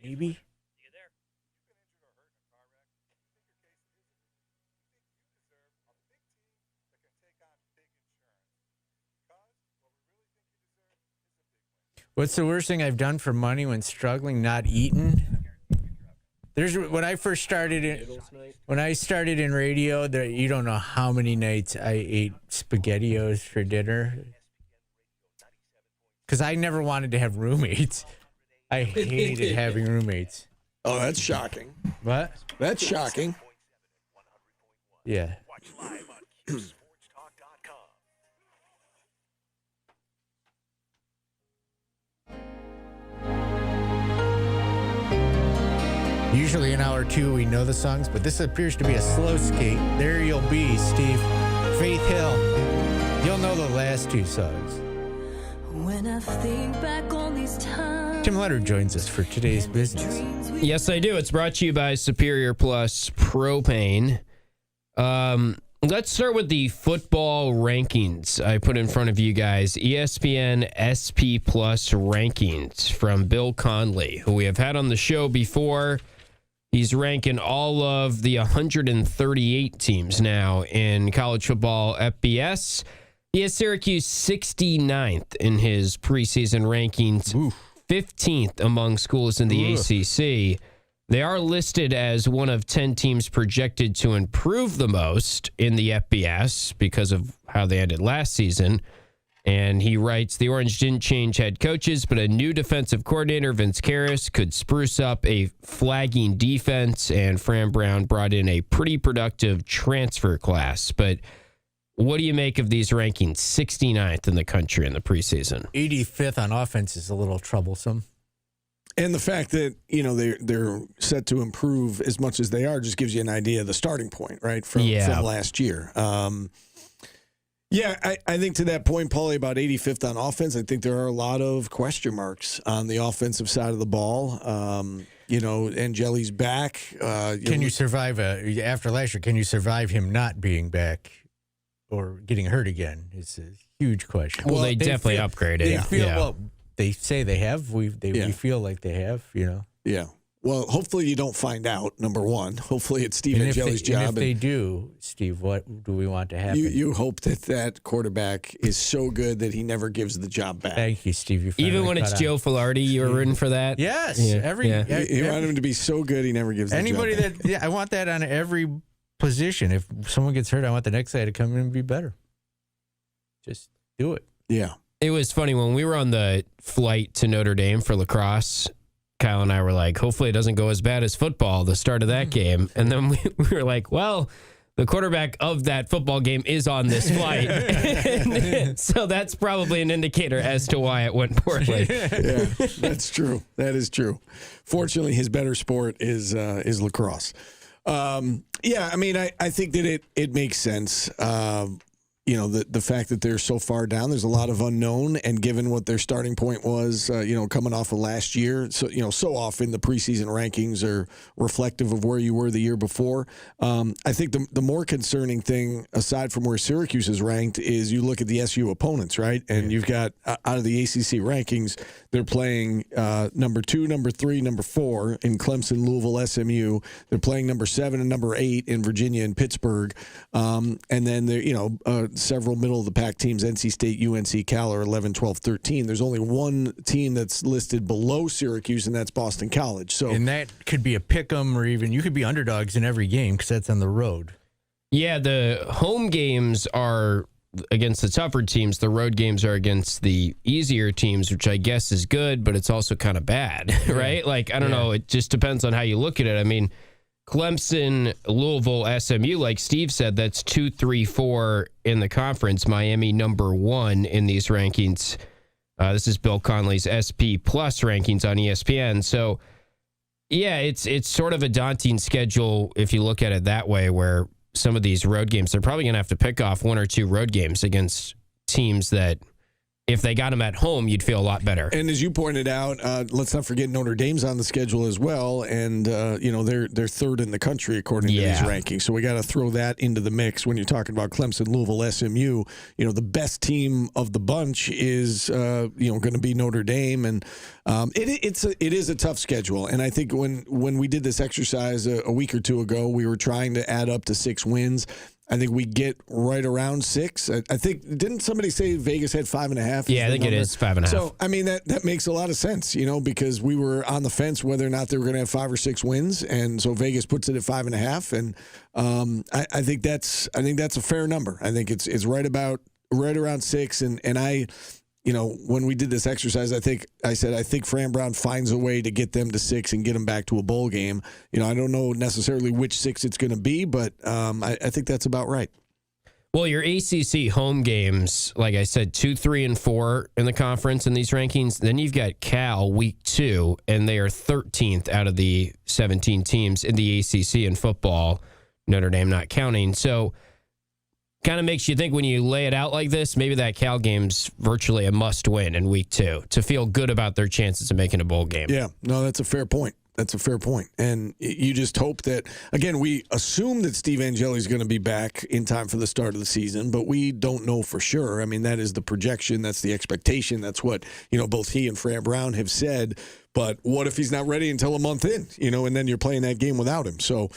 Maybe. What's the worst thing I've done for money when struggling? Not eating. When I started in radio, you don't know how many nights I ate SpaghettiOs for dinner. Because I never wanted to have roommates. I hated having roommates. Oh, that's shocking. What? That's shocking. Yeah. Usually in hour 2 we know the songs, but this appears to be a slow skate. There you'll be, Steve. Faith Hill. You'll know the last 2 songs. When I think back on these times. Tim Leonard joins us for today's business. Yes, I do. It's brought to you by Superior Plus Propane. Let's start with the football rankings I put in front of you guys. ESPN SP Plus rankings from Bill Conley, who we have had on the show before. He's ranking all of the 138 teams now in college football FBS. He has Syracuse 69th in his preseason rankings, 15th among schools in the ACC. They are listed as one of 10 teams projected to improve the most in the FBS because of how they ended last season. And he writes, the Orange didn't change head coaches, but a new defensive coordinator, Vince Karras, could spruce up a flagging defense, and Fran Brown brought in a pretty productive transfer class. But what do you make of these rankings? 69th in the country in the preseason. 85th on offense is a little troublesome. And the fact that, they're set to improve as much as they are just gives you an idea of the starting point, right, from last year. I think to that point, Paulie, about 85th on offense, I think there are a lot of question marks on the offensive side of the ball. Angeli's back. Can you survive after last year? Can you survive him not being back or getting hurt again? It's a huge question. Well, they definitely upgraded. They say they have. We feel like they have. Yeah. Well, hopefully you don't find out, number one. Hopefully it's Steve Angeli's job. And if they do, Steve, what do we want to happen? You hope that quarterback is so good that he never gives the job back. Thank you, Steve. Even when it's Joe Filardi, you're rooting for that? Yes. You want him to be so good he never gives the job back. I want that on every position. If someone gets hurt, I want the next guy to come in and be better. Just do it. Yeah. It was funny when we were on the flight to Notre Dame for lacrosse. Kyle and I were like, hopefully it doesn't go as bad as football, the start of that game. And then we were like, well, the quarterback of that football game is on this flight. So that's probably an indicator as to why it went poorly. Yeah, that's true. That is true. Fortunately, his better sport is lacrosse. I think that it makes sense. The fact that they're so far down, there's a lot of unknown, and given what their starting point was, coming off of last year, so often the preseason rankings are reflective of where you were the year before. I think the more concerning thing, aside from where Syracuse is ranked, is you look at the SU opponents, right? And you've got, out of the ACC rankings, they're playing number 2, number 3, number 4 in Clemson, Louisville, SMU. They're playing number 7 and number 8 in Virginia and Pittsburgh. And then they're, several middle-of-the-pack teams, NC State, UNC, Cal, are 11, 12, 13. There's only one team that's listed below Syracuse, and that's Boston College. And that could be a pick-em, or even you could be underdogs in every game because that's on the road. Yeah, the home games are against the tougher teams. The road games are against the easier teams, which I guess is good, but it's also kind of bad, right? Like, I don't know. It just depends on how you look at it. I mean, Clemson, Louisville, SMU, like Steve said, that's 2, 3, 4 in the conference. Miami, number 1 in these rankings. This is Bill Conley's SP Plus rankings on ESPN. So, yeah, it's sort of a daunting schedule if you look at it that way, where some of these road games, they're probably going to have to pick off 1 or 2 road games against teams that, if they got them at home, you'd feel a lot better. And as you pointed out, let's not forget Notre Dame's on the schedule as well, and they're third in the country according to these rankings. So we got to throw that into the mix when you're talking about Clemson, Louisville, SMU. The best team of the bunch is going to be Notre Dame, and it is a tough schedule. And I think when we did this exercise a week or two ago, we were trying to add up to 6 wins. I think we get right around 6. I think, didn't somebody say Vegas had 5.5? Yeah, I think it is 5.5. So, I mean, that makes a lot of sense, because we were on the fence whether or not they were going to have 5 or 6 wins. And so Vegas puts it at 5.5. And I think that's a fair number. I think it's right around 6. And I, when we did this exercise, I said Fran Brown finds a way to get them to 6 and get them back to a bowl game. I don't know necessarily which 6 it's going to be, but I think that's about right. Well, your ACC home games, like I said, 2, 3, and 4 in the conference in these rankings. Then you've got Cal week 2, and they are 13th out of the 17 teams in the ACC in football, Notre Dame not counting. So kind of makes you think when you lay it out like this, maybe that Cal game's virtually a must-win in week 2 to feel good about their chances of making a bowl game. Yeah, no, that's a fair point. And you just hope that, again, we assume that Steve Angeli's going to be back in time for the start of the season, but we don't know for sure. I mean, that is the projection. That's the expectation. That's what, both he and Fran Brown have said. But what if he's not ready until a month in, and then you're playing that game without him? So,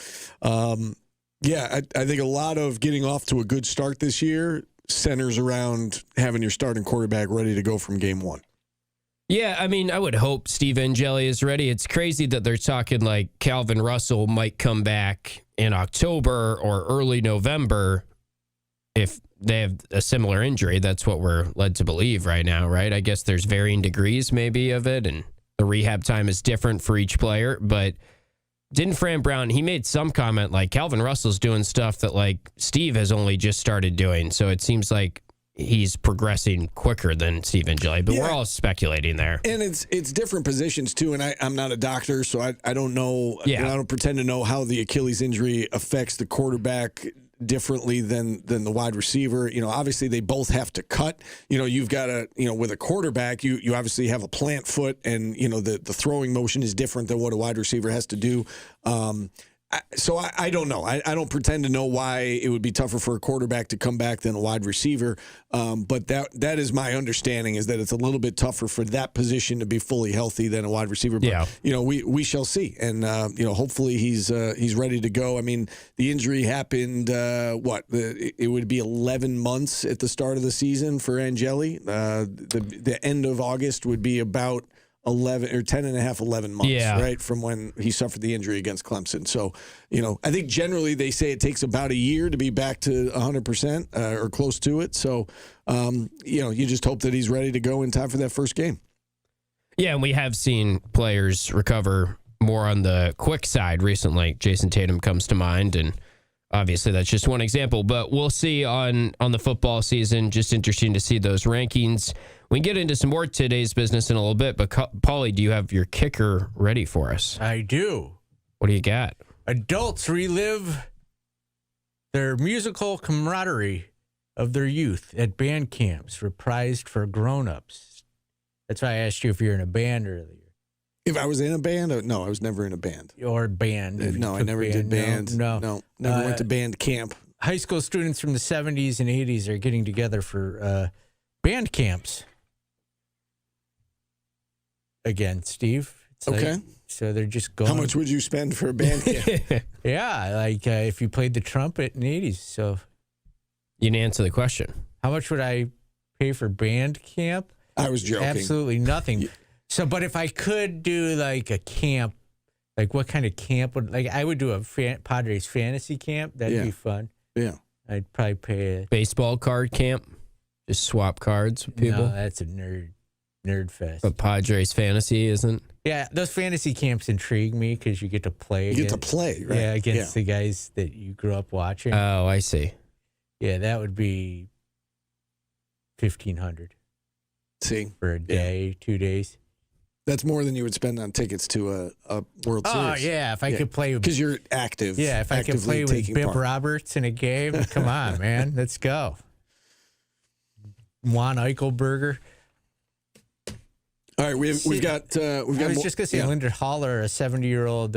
yeah, I think a lot of getting off to a good start this year centers around having your starting quarterback ready to go from game 1. Yeah, I mean, I would hope Steve Angeli is ready. It's crazy that they're talking like Calvin Russell might come back in October or early November if they have a similar injury. That's what we're led to believe right now, right? I guess there's varying degrees maybe of it, and the rehab time is different for each player, but didn't Fran Brown, he made some comment like Calvin Russell's doing stuff that like Steve has only just started doing. So it seems like he's progressing quicker than Steve Angeli, but we're all speculating there. And it's different positions too. And I'm not a doctor, so I don't know. Yeah. I don't pretend to know how the Achilles injury affects the quarterback differently than the wide receiver. Obviously they both have to cut. You've got to, with a quarterback, you obviously have a plant foot, and the throwing motion is different than what a wide receiver has to do. So I don't know. I don't pretend to know why it would be tougher for a quarterback to come back than a wide receiver. But that is my understanding, is that it's a little bit tougher for that position to be fully healthy than a wide receiver. But, we shall see. And, hopefully he's ready to go. I mean, the injury happened, it would be 11 months at the start of the season for Angeli. The end of August would be about 11 or 10 and a half, 11 months, right, from when he suffered the injury against Clemson. So, I think generally they say it takes about a year to be back to 100% or close to it. So, you just hope that he's ready to go in time for that first game. Yeah, and we have seen players recover more on the quick side recently. Jason Tatum comes to mind, and obviously that's just one example. But we'll see on the football season. Just interesting to see those rankings. We can get into some more today's business in a little bit, but Paulie, do you have your kicker ready for us? I do. What do you got? Adults relive their musical camaraderie of their youth at band camps, reprised for grown-ups. That's why I asked you if you're in a band earlier. If I was in a band? No, I was never in a band. Or band. No, I never did band. No, never went to band camp. High school students from the 70s and 80s are getting together for band camps. Again, Steve. Okay. So they're just going. How much would you spend for a band camp? Yeah, like if you played the trumpet in the 80s. So you didn't answer the question. How much would I pay for band camp? I was joking. Absolutely nothing. So, but if I could do like a camp, like what kind of camp would, like I would do a Padres fantasy camp. That'd be fun. Yeah. I'd probably pay a baseball card camp. Just swap cards with people. No, that's a nerd fest. But Padres fantasy isn't? Yeah, those fantasy camps intrigue me because you get to play. You get to play, right? Yeah, against the guys that you grew up watching. Oh, I see. Yeah, that would be $1,500. See? For a day, 2 days. That's more than you would spend on tickets to a World Series. Oh, yeah, if I could play with... Because you're active. Yeah, if I could play with Bip Roberts in a game, come on, man, let's go. Juan Eichelberger. All right, we've got. I was just going to say, Linda Haller, a 70-year-old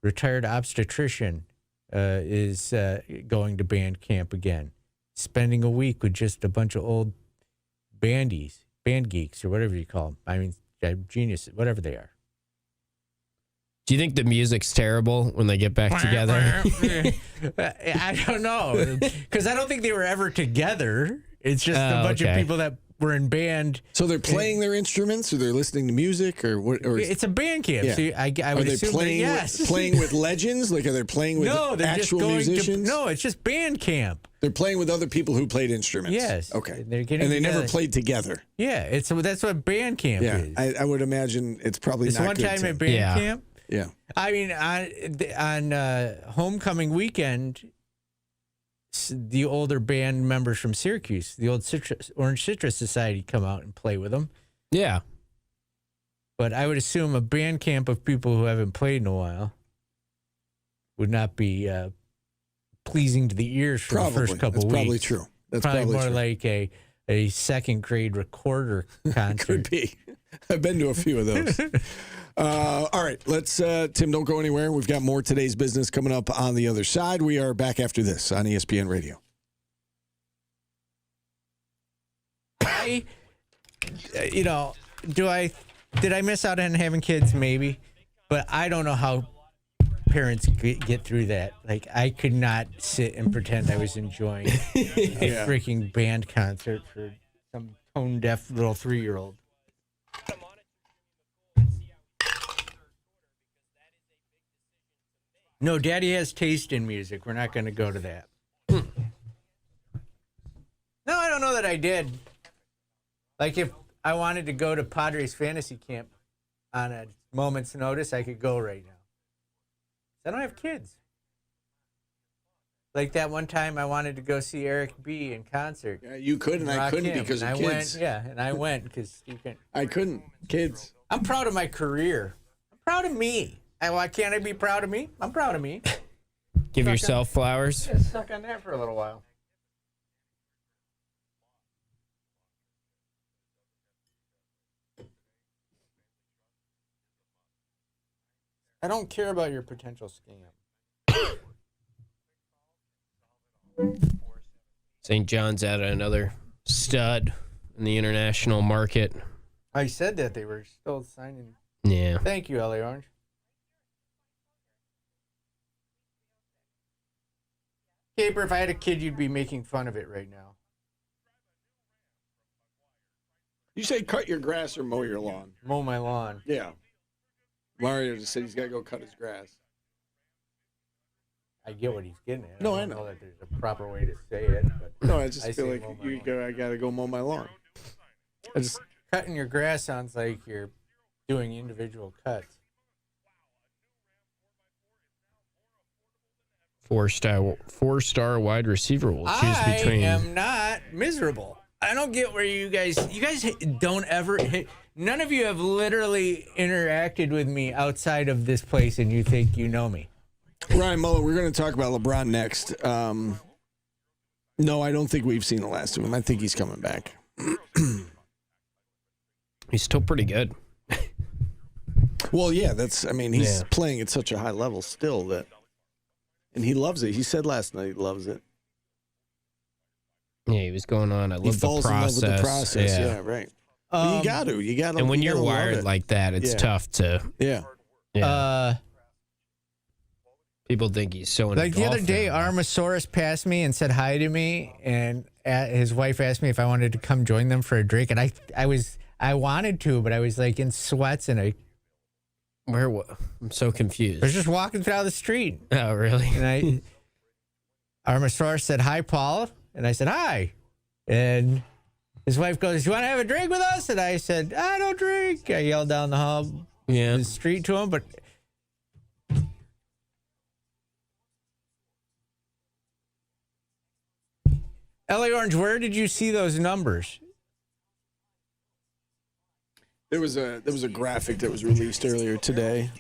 retired obstetrician, is going to band camp again, spending a week with just a bunch of old band geeks, or whatever you call them. I mean, geniuses, whatever they are. Do you think the music's terrible when they get back together? I don't know. Because I don't think they were ever together. It's just a bunch of people that were in band. So they're playing their instruments, or they're listening to music, or what? Or it's a band camp. Yeah. So I would assume playing with legends? Like, are they playing with actual musicians? No, it's just band camp. They're playing with other people who played instruments. Yes. Okay. And they're getting and they together. never played together. Yeah, that's what band camp is. I would imagine it's probably It's not one good time to- at band camp. Yeah. I mean, on homecoming weekend, the older band members from Syracuse, the old Orange Citrus Society, come out and play with them. Yeah. But I would assume a band camp of people who haven't played in a while would not be pleasing to the ears for the first couple weeks. That's probably true. That's probably more true. like a second grade recorder concert. Could be. I've been to a few of those. All right, let's, Tim, don't go anywhere. We've got more Today's Business coming up on the other side. We are back after this on ESPN Radio. Did I miss out on having kids? Maybe. But I don't know how parents get through that. Like, I could not sit and pretend I was enjoying a freaking band concert for some tone-deaf little 3-year-old. No, Daddy has taste in music. We're not going to go to that. No, I don't know that I did. Like, if I wanted to go to Padres fantasy camp on a moment's notice, I could go right now. I don't have kids. Like that one time I wanted to go see Eric B. in concert. Yeah, you could, and I couldn't because of kids. And I went because you can. I couldn't. Kids. I'm proud of my career. I'm proud of me. Why can't I be proud of me? I'm proud of me. Give yourself flowers. Yeah, stuck on that for a little while. I don't care about your potential scam. St. John's added another stud in the international market. I said that they were still signing. Yeah. Thank you, LA Orange. Caper, if I had a kid, you'd be making fun of it right now. You say cut your grass or mow your lawn? Mow my lawn. Yeah. Mario just said he's got to go cut his grass. I get what he's getting at. No, I I don't know. that there's a proper way to say it. But No, I just feel say like mow my lawn. I got to go mow my lawn. I just Cutting your grass sounds like you're doing individual cuts. 4-star wide receiver will choose between. I am not miserable. I don't get where you guys don't ever none of you have literally interacted with me outside of this place and you think you know me. Ryan Muller, we're going to talk about LeBron next. No, I don't think we've seen the last of him. I think he's coming back. He's still pretty good. Well, yeah, he's playing at such a high level still and he loves it. He said last night he loves it. Yeah, he was going on. I love He the falls process. in love with the process. Yeah, right. But you got to. And when you you're gotta love wired it. like that, it's tough to. Yeah. People think he's so into Like the other golf day, now. Armosaurus passed me and said hi to me, and his wife asked me if I wanted to come join them for a drink, and I wanted to, but I was like in sweats, and I'm so confused. I was just walking down the street. Oh, really? And Armosaurus said, "Hi, Paul," and I said, "Hi," and his wife goes, "You want to have a drink with us?" And I said, "I don't drink." I yelled down the hall, the street to him, but. LA Orange, where did you see those numbers? There was a graphic that was released earlier today.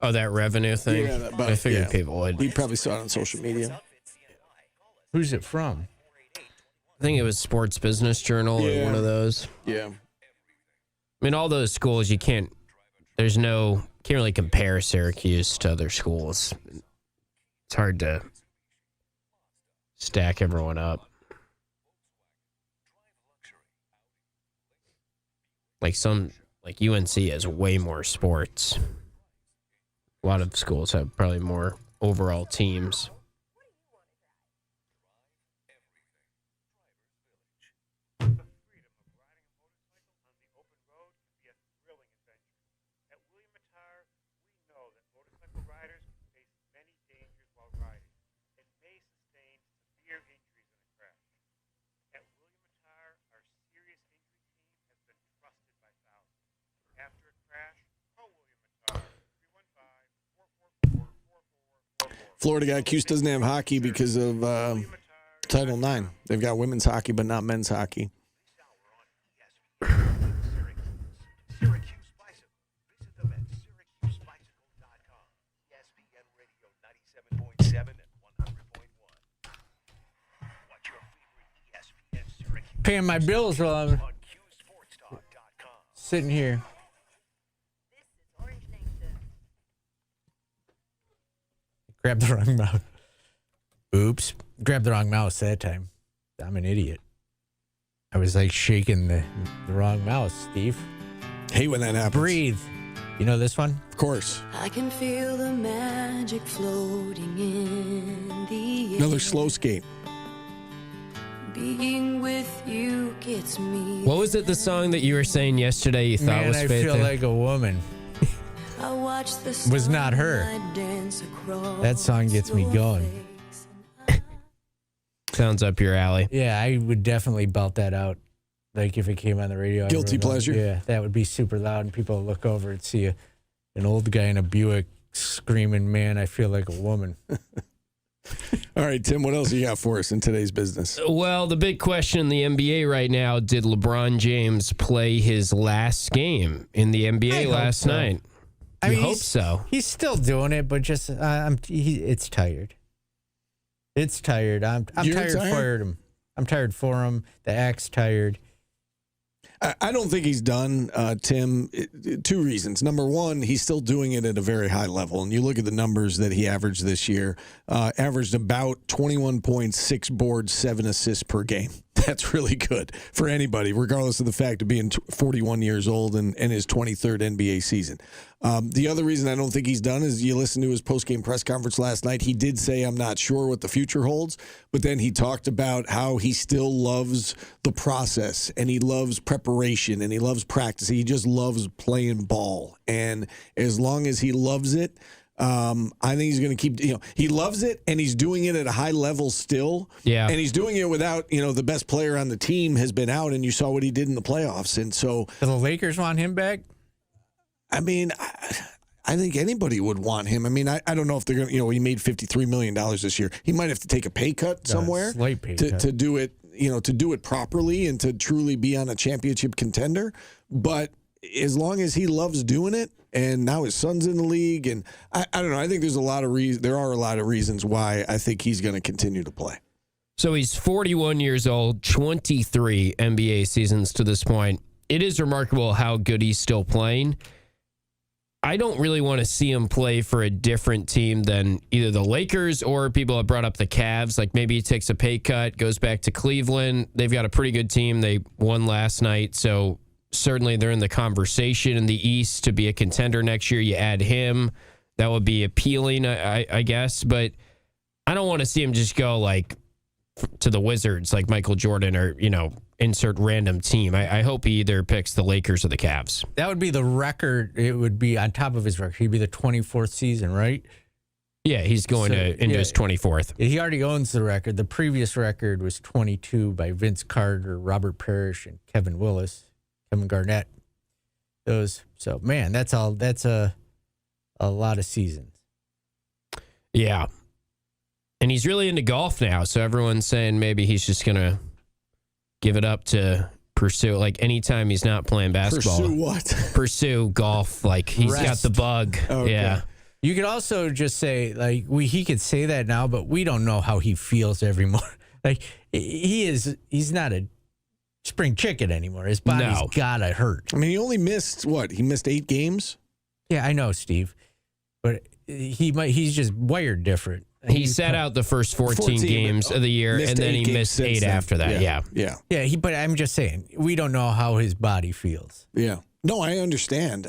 Oh, that revenue thing? Yeah, I figured people would. You probably saw it on social media. Who's it from? I think it was Sports Business Journal or one of those. Yeah. I mean, all those schools, can't really compare Syracuse to other schools. It's hard to stack everyone up. Like UNC has way more sports. A lot of schools have probably more overall teams. Florida guy, Cuse doesn't have hockey because of Title IX. They've got women's hockey, but not men's hockey. Paying my bills while I'm sitting here. Grab the wrong mouse. Oops. Grabbed the wrong mouse that time. I'm an idiot. I was like shaking the wrong mouse, Steve. Hate when that happens. Breathe. You know this one? Of course. I can feel the magic floating in the air. Another slow skate. Being with you gets me. What was it, the song that you were saying yesterday you thought Man, was I Faith feel Hill? like a woman. I watch the Was not her. That song gets me going. Sounds up your alley. Yeah, I would definitely belt that out. Like if it came on the radio. Guilty pleasure? Yeah, that would be super loud, and people would look over and see an old guy in a Buick screaming, "Man, I feel like a woman." All right, Tim, what else you got for us in today's business? Well, the big question in the NBA right now, did LeBron James play his last game in the NBA last night? I hope so. He's still doing it, but just it's tired. It's tired. I'm tired for him. I'm tired for him. The act's tired. I don't think he's done, Tim. Two reasons. Number one, he's still doing it at a very high level. And you look at the numbers that he averaged this year, averaged about 21 points, 6 boards, 7 assists per game. That's really good for anybody, regardless of the fact of being 41 years old and his 23rd NBA season. The other reason I don't think he's done is you listen to his post-game press conference last night. He did say, I'm not sure what the future holds, but then he talked about how he still loves the process and he loves preparation and he loves practice. He just loves playing ball. And as long as he loves it, I think he's going to keep, he loves it and he's doing it at a high level still. Yeah. And he's doing it without, the best player on the team has been out and you saw what he did in the playoffs. And so. Do the Lakers want him back? I mean, I think anybody would want him. I mean, I don't know if they're going to, he made $53 million this year. He might have to take a pay cut somewhere slight pay cut. to do it, to do it properly and to truly be on a championship contender. But as long as he loves doing it, and now his son's in the league, and I don't know. I think there's there are a lot of reasons why I think he's going to continue to play. So he's 41 years old, 23 NBA seasons to this point. It is remarkable how good he's still playing. I don't really want to see him play for a different team than either the Lakers or people have brought up the Cavs. Like maybe he takes a pay cut, goes back to Cleveland. They've got a pretty good team. They won last night, so certainly they're in the conversation in the East to be a contender next year. You add him, that would be appealing, I guess. But I don't want to see him just go like to the Wizards like Michael Jordan or, insert random team. I hope he either picks the Lakers or the Cavs. That would be the record. It would be on top of his record. He'd be the 24th season, right? Yeah, he's going into his 24th. He already owns the record. The previous record was 22 by Vince Carter, Robert Parrish, and Kevin Garnett. So man, that's a lot of seasons. Yeah. And he's really into golf now, so everyone's saying maybe he's just going to give it up to pursue, like anytime he's not playing basketball. Pursue what? Pursue golf, like he's got the bug. Okay. Yeah. You could also just say, like, he could say that now, but we don't know how he feels every morning. Like, he's not a spring chicken anymore. His body's gotta hurt. I mean, he only missed, He missed 8 games? Yeah, I know, Steve. But he's just wired different. He sat out the first 14 games of the year, and then he missed 8 after that. Yeah. But I'm just saying, we don't know how his body feels. Yeah. No, I understand.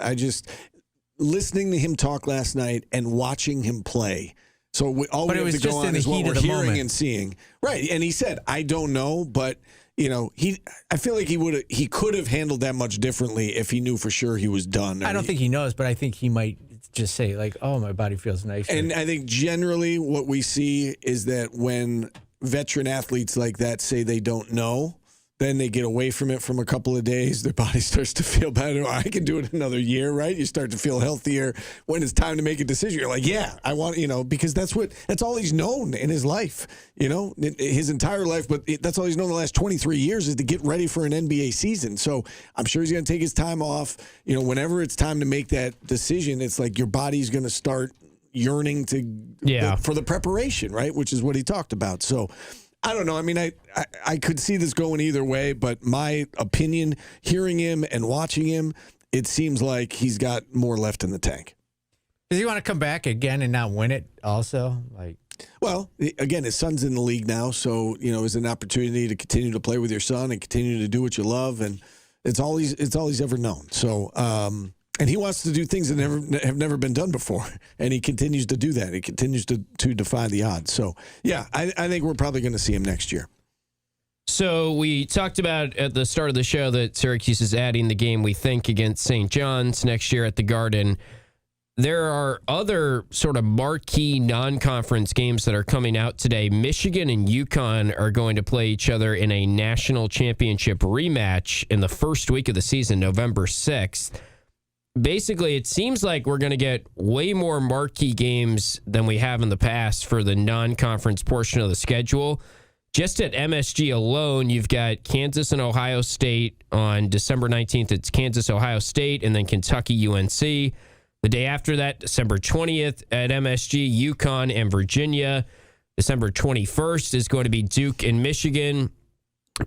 listening to him talk last night and watching him play. So all we have to go on is what we're hearing and seeing. Right. And he said, I don't know, but I feel like he could have handled that much differently if he knew for sure he was done. I don't think he knows, but I think he might just say like, oh, my body feels nice. And I think generally what we see is that when veteran athletes like that say they don't know, then they get away from it from a couple of days. Their body starts to feel better. I can do it another year, right? You start to feel healthier. When it's time to make a decision, you're like, yeah, I want, because that's all he's known in his life, his entire life. But that's all he's known the last 23 years is to get ready for an NBA season. So I'm sure he's going to take his time off. Whenever it's time to make that decision, it's like your body's going to start yearning for the preparation, right? Which is what he talked about. So I don't know. I mean, I could see this going either way, but my opinion, hearing him and watching him, it seems like he's got more left in the tank. Does he want to come back again and not win it also? Well, again, his son's in the league now, so, it's an opportunity to continue to play with your son and continue to do what you love, and it's all he's ever known. So, and he wants to do things that have never been done before, and he continues to do that. He continues to defy the odds. So, yeah, I think we're probably going to see him next year. So we talked about at the start of the show that Syracuse is adding the game, we think, against St. John's next year at the Garden. There are other sort of marquee non-conference games that are coming out today. Michigan and UConn are going to play each other in a national championship rematch in the first week of the season, November 6th. Basically, it seems like we're going to get way more marquee games than we have in the past for the non-conference portion of the schedule. Just at MSG alone, you've got Kansas and Ohio State on December 19th. It's Kansas, Ohio State, and then Kentucky, UNC. The day after that, December 20th at MSG, UConn and Virginia. December 21st is going to be Duke and Michigan.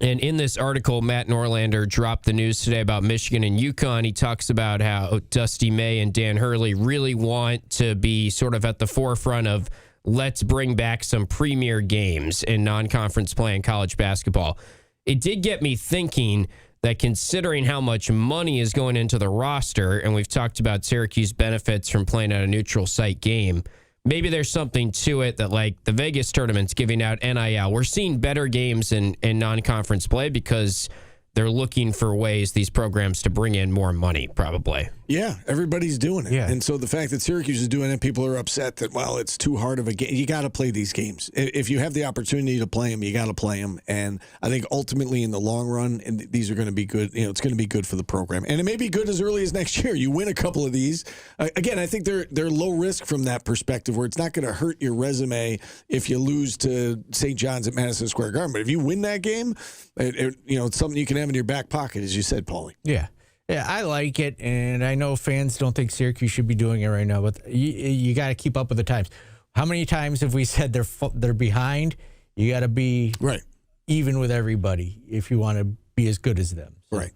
And in this article, Matt Norlander dropped the news today about Michigan and UConn. He talks about how Dusty May and Dan Hurley really want to be sort of at the forefront of let's bring back some premier games in non-conference play in college basketball. It did get me thinking that considering how much money is going into the roster, and we've talked about Syracuse benefits from playing at a neutral site game, maybe there's something to it that, like, the Vegas tournament's giving out NIL. We're seeing better games in non-conference play because they're looking for ways, these programs, to bring in more money, probably. Yeah, everybody's doing it. Yeah. And so the fact that Syracuse is doing it, people are upset that, well, it's too hard of a game. You got to play these games. If you have the opportunity to play them, you got to play them. And I think ultimately in the long run, and these are going to be good. It's going to be good for the program. And it may be good as early as next year. You win a couple of these. Again, I think they're low risk from that perspective where it's not going to hurt your resume if you lose to St. John's at Madison Square Garden. But if you win that game, it's something you can have in your back pocket, as you said, Paulie. Yeah. Yeah, I like it, and I know fans don't think Syracuse should be doing it right now, but you got to keep up with the times. How many times have we said they're behind? You got to be even with everybody if you want to be as good as them. Right.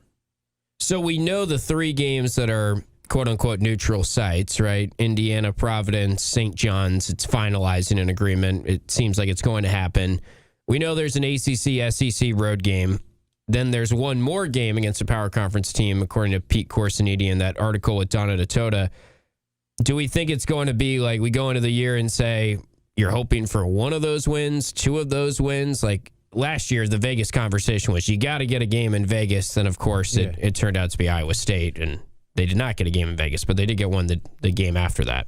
So we know the three games that are quote-unquote neutral sites, right? Indiana, Providence, St. John's. It's finalizing an agreement. It seems like it's going to happen. We know there's an ACC-SEC road game. Then there's one more game against a power conference team, according to Pete Corsiniti in that article with Donna Datota. Do we think it's going to be like we go into the year and say, you're hoping for one of those wins, two of those wins? Like last year, the Vegas conversation was you got to get a game in Vegas. Then, of course, it turned out to be Iowa State, and they did not get a game in Vegas, but they did get one the game after that.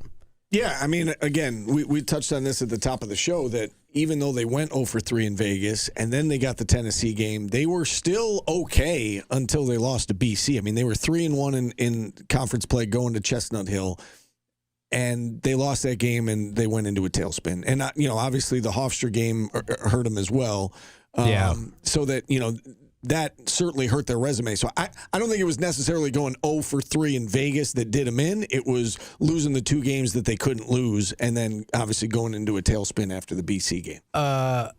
Yeah, I mean, again, we touched on this at the top of the show that even though they went 0-3 in Vegas and then they got the Tennessee game, they were still okay until they lost to BC. I mean, they were 3-1 in conference play going to Chestnut Hill, and they lost that game and they went into a tailspin. And, obviously the Hofstra game hurt them as well. So that, that certainly hurt their resume. So I don't think it was necessarily going 0-3 in Vegas that did them in. It was losing the two games that they couldn't lose and then obviously going into a tailspin after the BC game.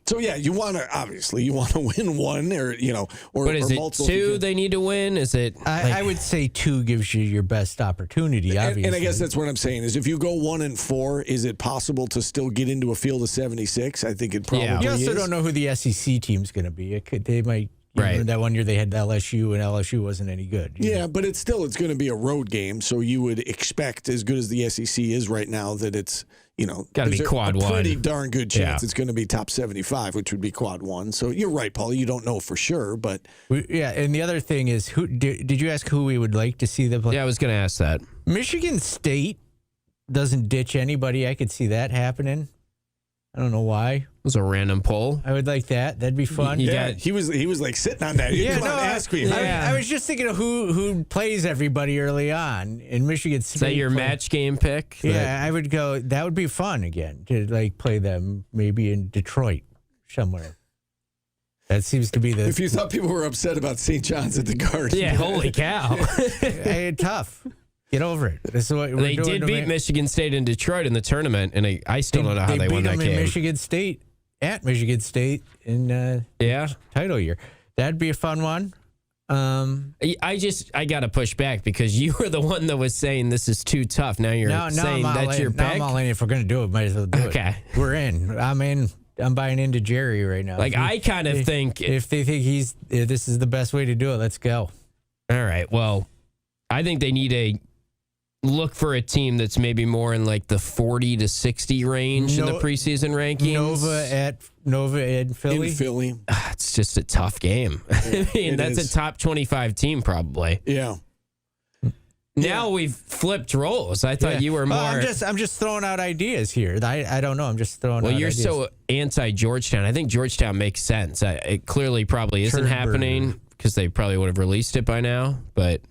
So, yeah, you want to win one or But is or it two they need to win? Is it? I would say two gives you your best opportunity, obviously. And I guess that's what I'm saying is if you go 1-4, is it possible to still get into a field of 76? I think it probably is. You also don't know who the SEC team's going to be. They might Right. That one year they had LSU, and LSU wasn't any good. Yeah, but it's going to be a road game, so you would expect, as good as the SEC is right now, that it's, got to be quad one. Pretty darn good chance it's going to be top 75, which would be quad one. So you're right, Paul. You don't know for sure, but and the other thing is, who did you ask who we would like to see them play? Yeah, I was going to ask that. Michigan State doesn't ditch anybody. I could see that happening. I don't know why. It was a random poll. I would like that. That'd be fun. He was like sitting on that. Ask me. I was just thinking of who plays everybody early on in Michigan State. Is that your match game pick? Yeah, I would go. That would be fun again to play them maybe in Detroit somewhere. That seems to be the. If you thought people were upset about St. John's at the Garden, yeah, holy cow, tough. Get over it. This is what they did beat Michigan State in Detroit in the tournament, and I still don't know how they won that game. They beat them in Michigan State at Michigan State in title year. That'd be a fun one. I got to push back because you were the one that was saying this is too tough. Now you're saying that's your pick. I'm all in. If we're gonna do it, might as well do it. Okay, we're in. I'm in. I'm buying into Jerry right now. I kind of think if they think this is the best way to do it, let's go. All right. Well, I think they need a. Look for a team that's maybe more in like the 40 to 60 range in the preseason rankings. Nova and Philly. In Philly. It's just a tough game. I mean, that's a top 25 team probably. Yeah. Now we've flipped roles. I thought you were more. I'm just throwing out ideas here. I don't know. I'm just throwing out you're ideas. so anti-Georgetown. I think Georgetown makes sense. It clearly probably isn't happening because they probably would have released it by now, but...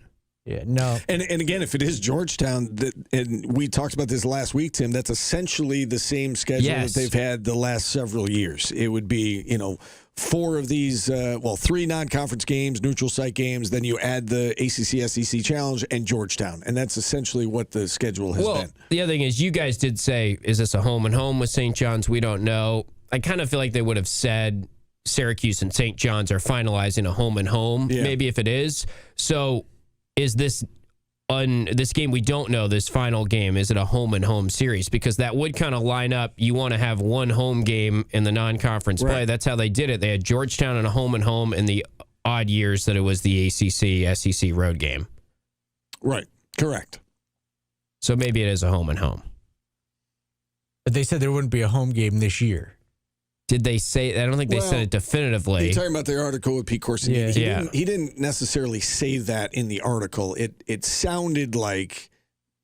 Yeah, no. And again, if it is Georgetown, and we talked about this last week, Tim, that's essentially the same schedule that they've had the last several years. It would be, 4 of these, 3 non-conference games, neutral site games, then you add the ACC SEC Challenge and Georgetown. And that's essentially what the schedule has been. The other thing is you guys did say, is this a home and home with St. John's? We don't know. I kind of feel like they would have said Syracuse and St. John's are finalizing a home and home, maybe if it is. So... Is this game we don't know, this final game, is it a home and home series? Because that would kind of line up. You want to have one home game in the non-conference play. That's how they did it. They had Georgetown and a home in the odd years that it was the ACC, SEC road game. Right. Correct. So maybe it is a home and home. But they said there wouldn't be a home game this year. Did they say? I don't think they said it definitively. You're talking about their article with Pete Corsinini. He didn't necessarily say that in the article. It sounded like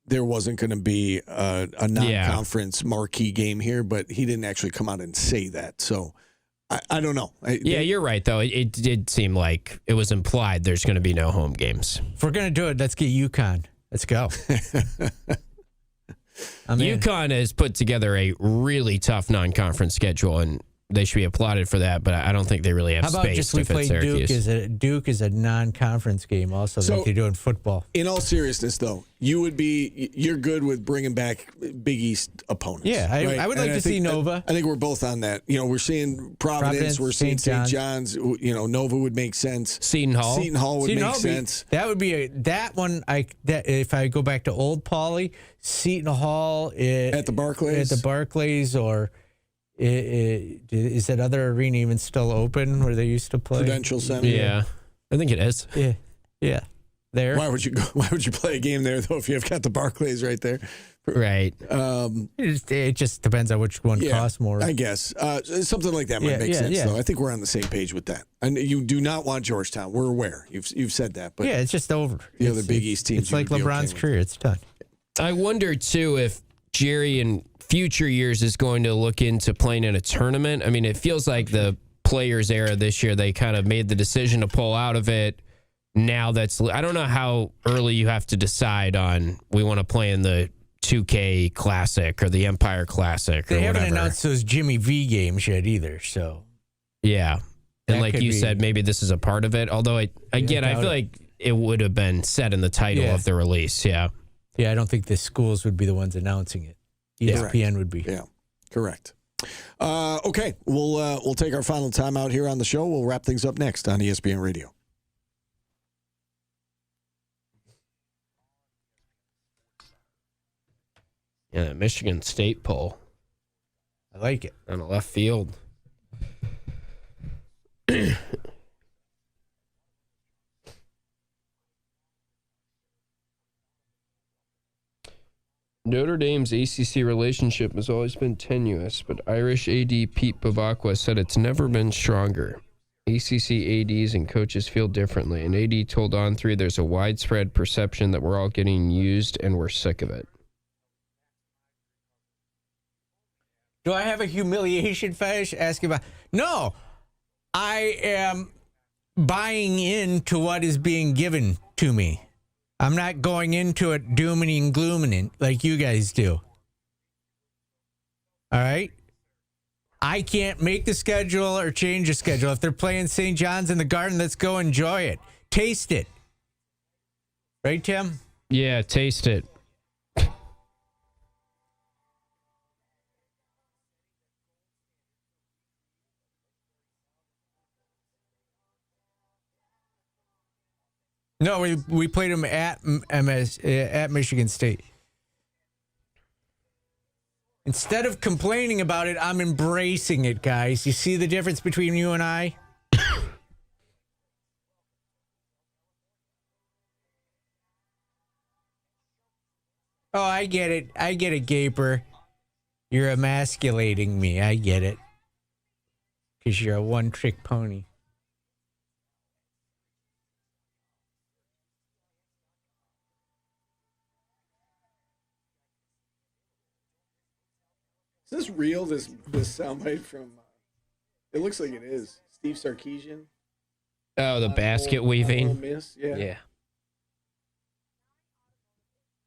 there wasn't going to be a non-conference marquee game here, but he didn't actually come out and say that. So I don't know. You're right, though. It did seem like it was implied there's going to be no home games. If we're going to do it, let's get UConn. Let's go. UConn has put together a really tough non-conference schedule, and they should be applauded for that, but I don't think they really have space. How about just we play Duke is a non-conference game also, like they do in football. In all seriousness, though, you're good with bringing back Big East opponents. Yeah, I would like to see Nova. I think we're both on that. We're seeing Providence, we're seeing St. John's. Nova would make sense. Seton Hall would make sense. That would be that one. If I go back to old Pauley, Seton Hall at the Barclays, or. Is that other arena even still open where they used to play? Prudential Center. Yeah, I think it is. Yeah. There. Why would you play a game there though if you've got the Barclays right there? Right. It just depends on which one costs more. I guess something like that might make sense. Though I think we're on the same page with that. And you do not want Georgetown. We're aware. You've said that. But it's just over. The other Big East teams. It's like LeBron's career. It's done. I wonder too if Jerry in future years is going to look into playing in a tournament. I mean, it feels like the Players era this year, they kind of made the decision to pull out of it. Now I don't know how early you have to decide on we want to play in the 2K Classic or the Empire Classic or whatever. They haven't announced those Jimmy V games yet either, so. Yeah. And like you said, maybe this is a part of it. Although, I feel like it would have been said in the title of the release. Yeah. Yeah, I don't think the schools would be the ones announcing it. ESPN would be. Yeah, correct. Okay, we'll take our final time out here on the show. We'll wrap things up next on ESPN Radio. Yeah, the Michigan State poll. I like it. On the left field. Notre Dame's ACC relationship has always been tenuous, but Irish AD Pete Bavacqua said it's never been stronger. ACC ADs and coaches feel differently, and AD told On3 there's a widespread perception that we're all getting used and we're sick of it. Do I have a humiliation fetish? Ask about. No, I am buying into what is being given to me. I'm not going into it dooming and glooming like you guys do. All right? I can't make the schedule or change the schedule. If they're playing St. John's in the Garden, let's go enjoy it. Taste it. Right, Tim? Yeah, taste it. No, we played them at Michigan State. Instead of complaining about it, I'm embracing it, guys. You see the difference between you and I? Oh, I get it. I get it, Gaper. You're emasculating me. I get it. Because you're a one-trick pony. Is this real? This soundbite from? It looks like it is. Steve Sarkisian. Oh, the basket weaving. Ole Miss, yeah. Yeah.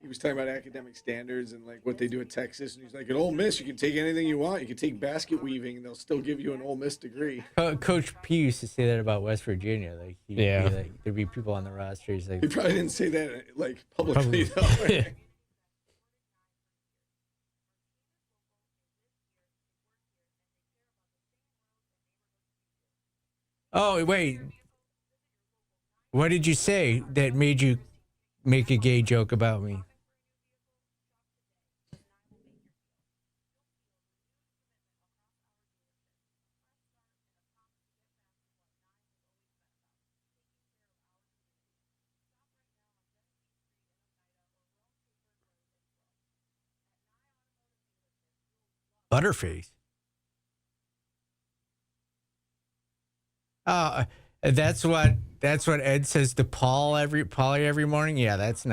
He was talking about academic standards and like what they do at Texas, and he's like, at Ole Miss, you can take anything you want. You can take basket weaving, and they'll still give you an Ole Miss degree. Coach P used to say that about West Virginia. Like, there'd be people on the roster. He's like, he probably didn't say that like publicly though. Oh, wait. What did you say that made you make a gay joke about me? Butterface. That's what Ed says to Paulie every morning. Yeah, that's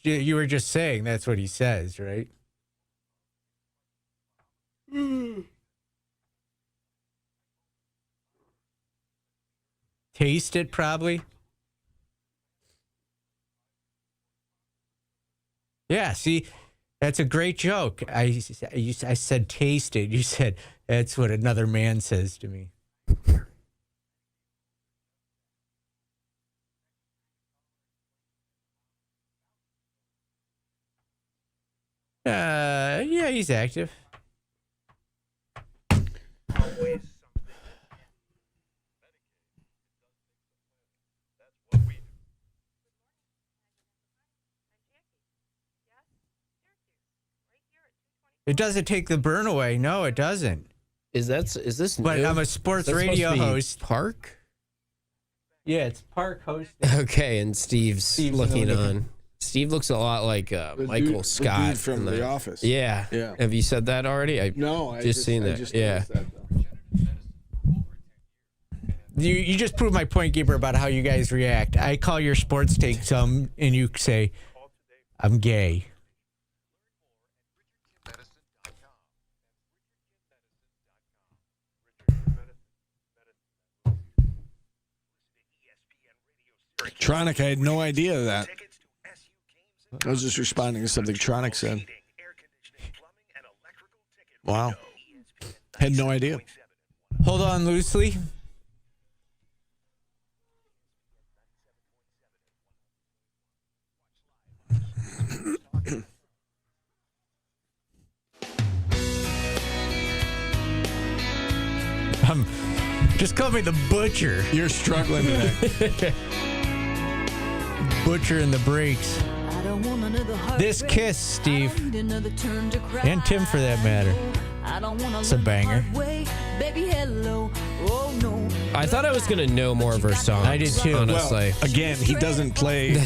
you were just saying that's what he says, right? Taste it, probably. Yeah, see, that's a great joke. I said taste it. You said that's what another man says to me. Yeah, he's active. It doesn't take the burn away. No, it doesn't. Is this But new? I'm a sports radio host. Park? Yeah, it's Park hosting. Okay, and Steve's looking on. Steve looks a lot like Michael Scott the dude from The Office. Yeah. Have you said that already? I just seen that. Yeah. You just proved my point, Gaber, about how you guys react. I call your sports take some, and you say, I'm gay. Tronic, I had no idea of that. I was just responding to something Tronic said. Wow. Had no idea. Hold on loosely. Just call me the Butcher. You're struggling today. Butcher in the brakes. This kiss, Steve, and Tim for that matter. I don't wanna It's a banger. Baby, hello. Oh no. I thought I was going to know more of her songs. I did too. Honestly. Well, again, he doesn't play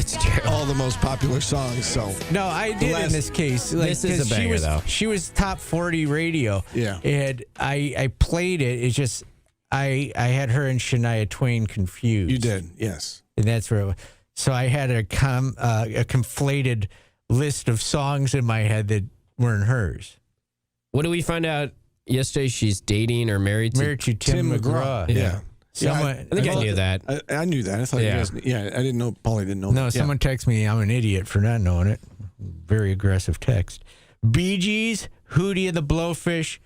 all the most popular songs, so. No, I did in this case. This is a banger, though. She was top 40 radio. Yeah. And I played it. It's just, I had her and Shania Twain confused. You did, yes. And that's where it was. So I had a conflated list of songs in my head that weren't hers. What did we find out yesterday? She's dating or married to Tim McGraw. Yeah. I think I knew that. I knew that. I thought you guys. Yeah, I didn't know. Paulie didn't know. No, that. someone texted me. I'm an idiot for not knowing it. Very aggressive text. Bee Gees, Hootie and the Blowfish,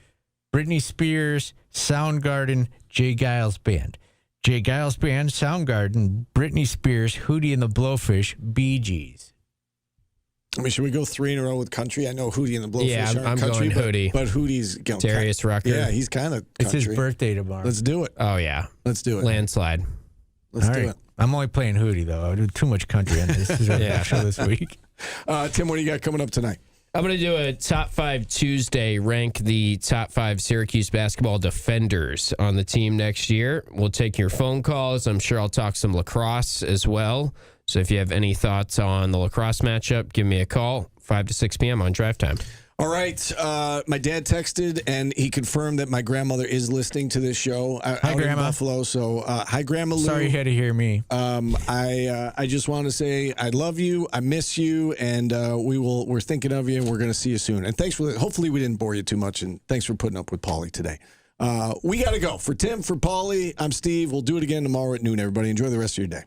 Britney Spears, Soundgarden, Jay Giles Band. Jay Giles Band, Soundgarden, Britney Spears, Hootie and the Blowfish, Bee Gees. I mean, should we go 3 in a row with country? I know Hootie and the Blowfish Yeah, I'm country, going Hootie. but Hootie's going Darius Rucker. Yeah, he's kind of It's country. his birthday tomorrow. Let's do it. Oh, yeah. Let's do it. Landslide. Let's All do right. it. I'm only playing Hootie, though. I do too much country on this show this week. Tim, what do you got coming up tonight? I'm going to do a top 5 Tuesday, rank the top 5 Syracuse basketball defenders on the team next year. We'll take your phone calls. I'm sure I'll talk some lacrosse as well. So if you have any thoughts on the lacrosse matchup, give me a call, 5 to 6 p.m. on Drive Time. All right. My dad texted, and he confirmed that my grandmother is listening to this show out in Grandma. Buffalo. So, hi, Grandma Lou. Sorry you had to hear me. I just want to say I love you, I miss you, and we're thinking of you, and we're going to see you soon. And thanks for hopefully we didn't bore you too much, and thanks for putting up with Paulie today. We got to go. For Tim, for Paulie, I'm Steve. We'll do it again tomorrow at noon, everybody. Enjoy the rest of your day.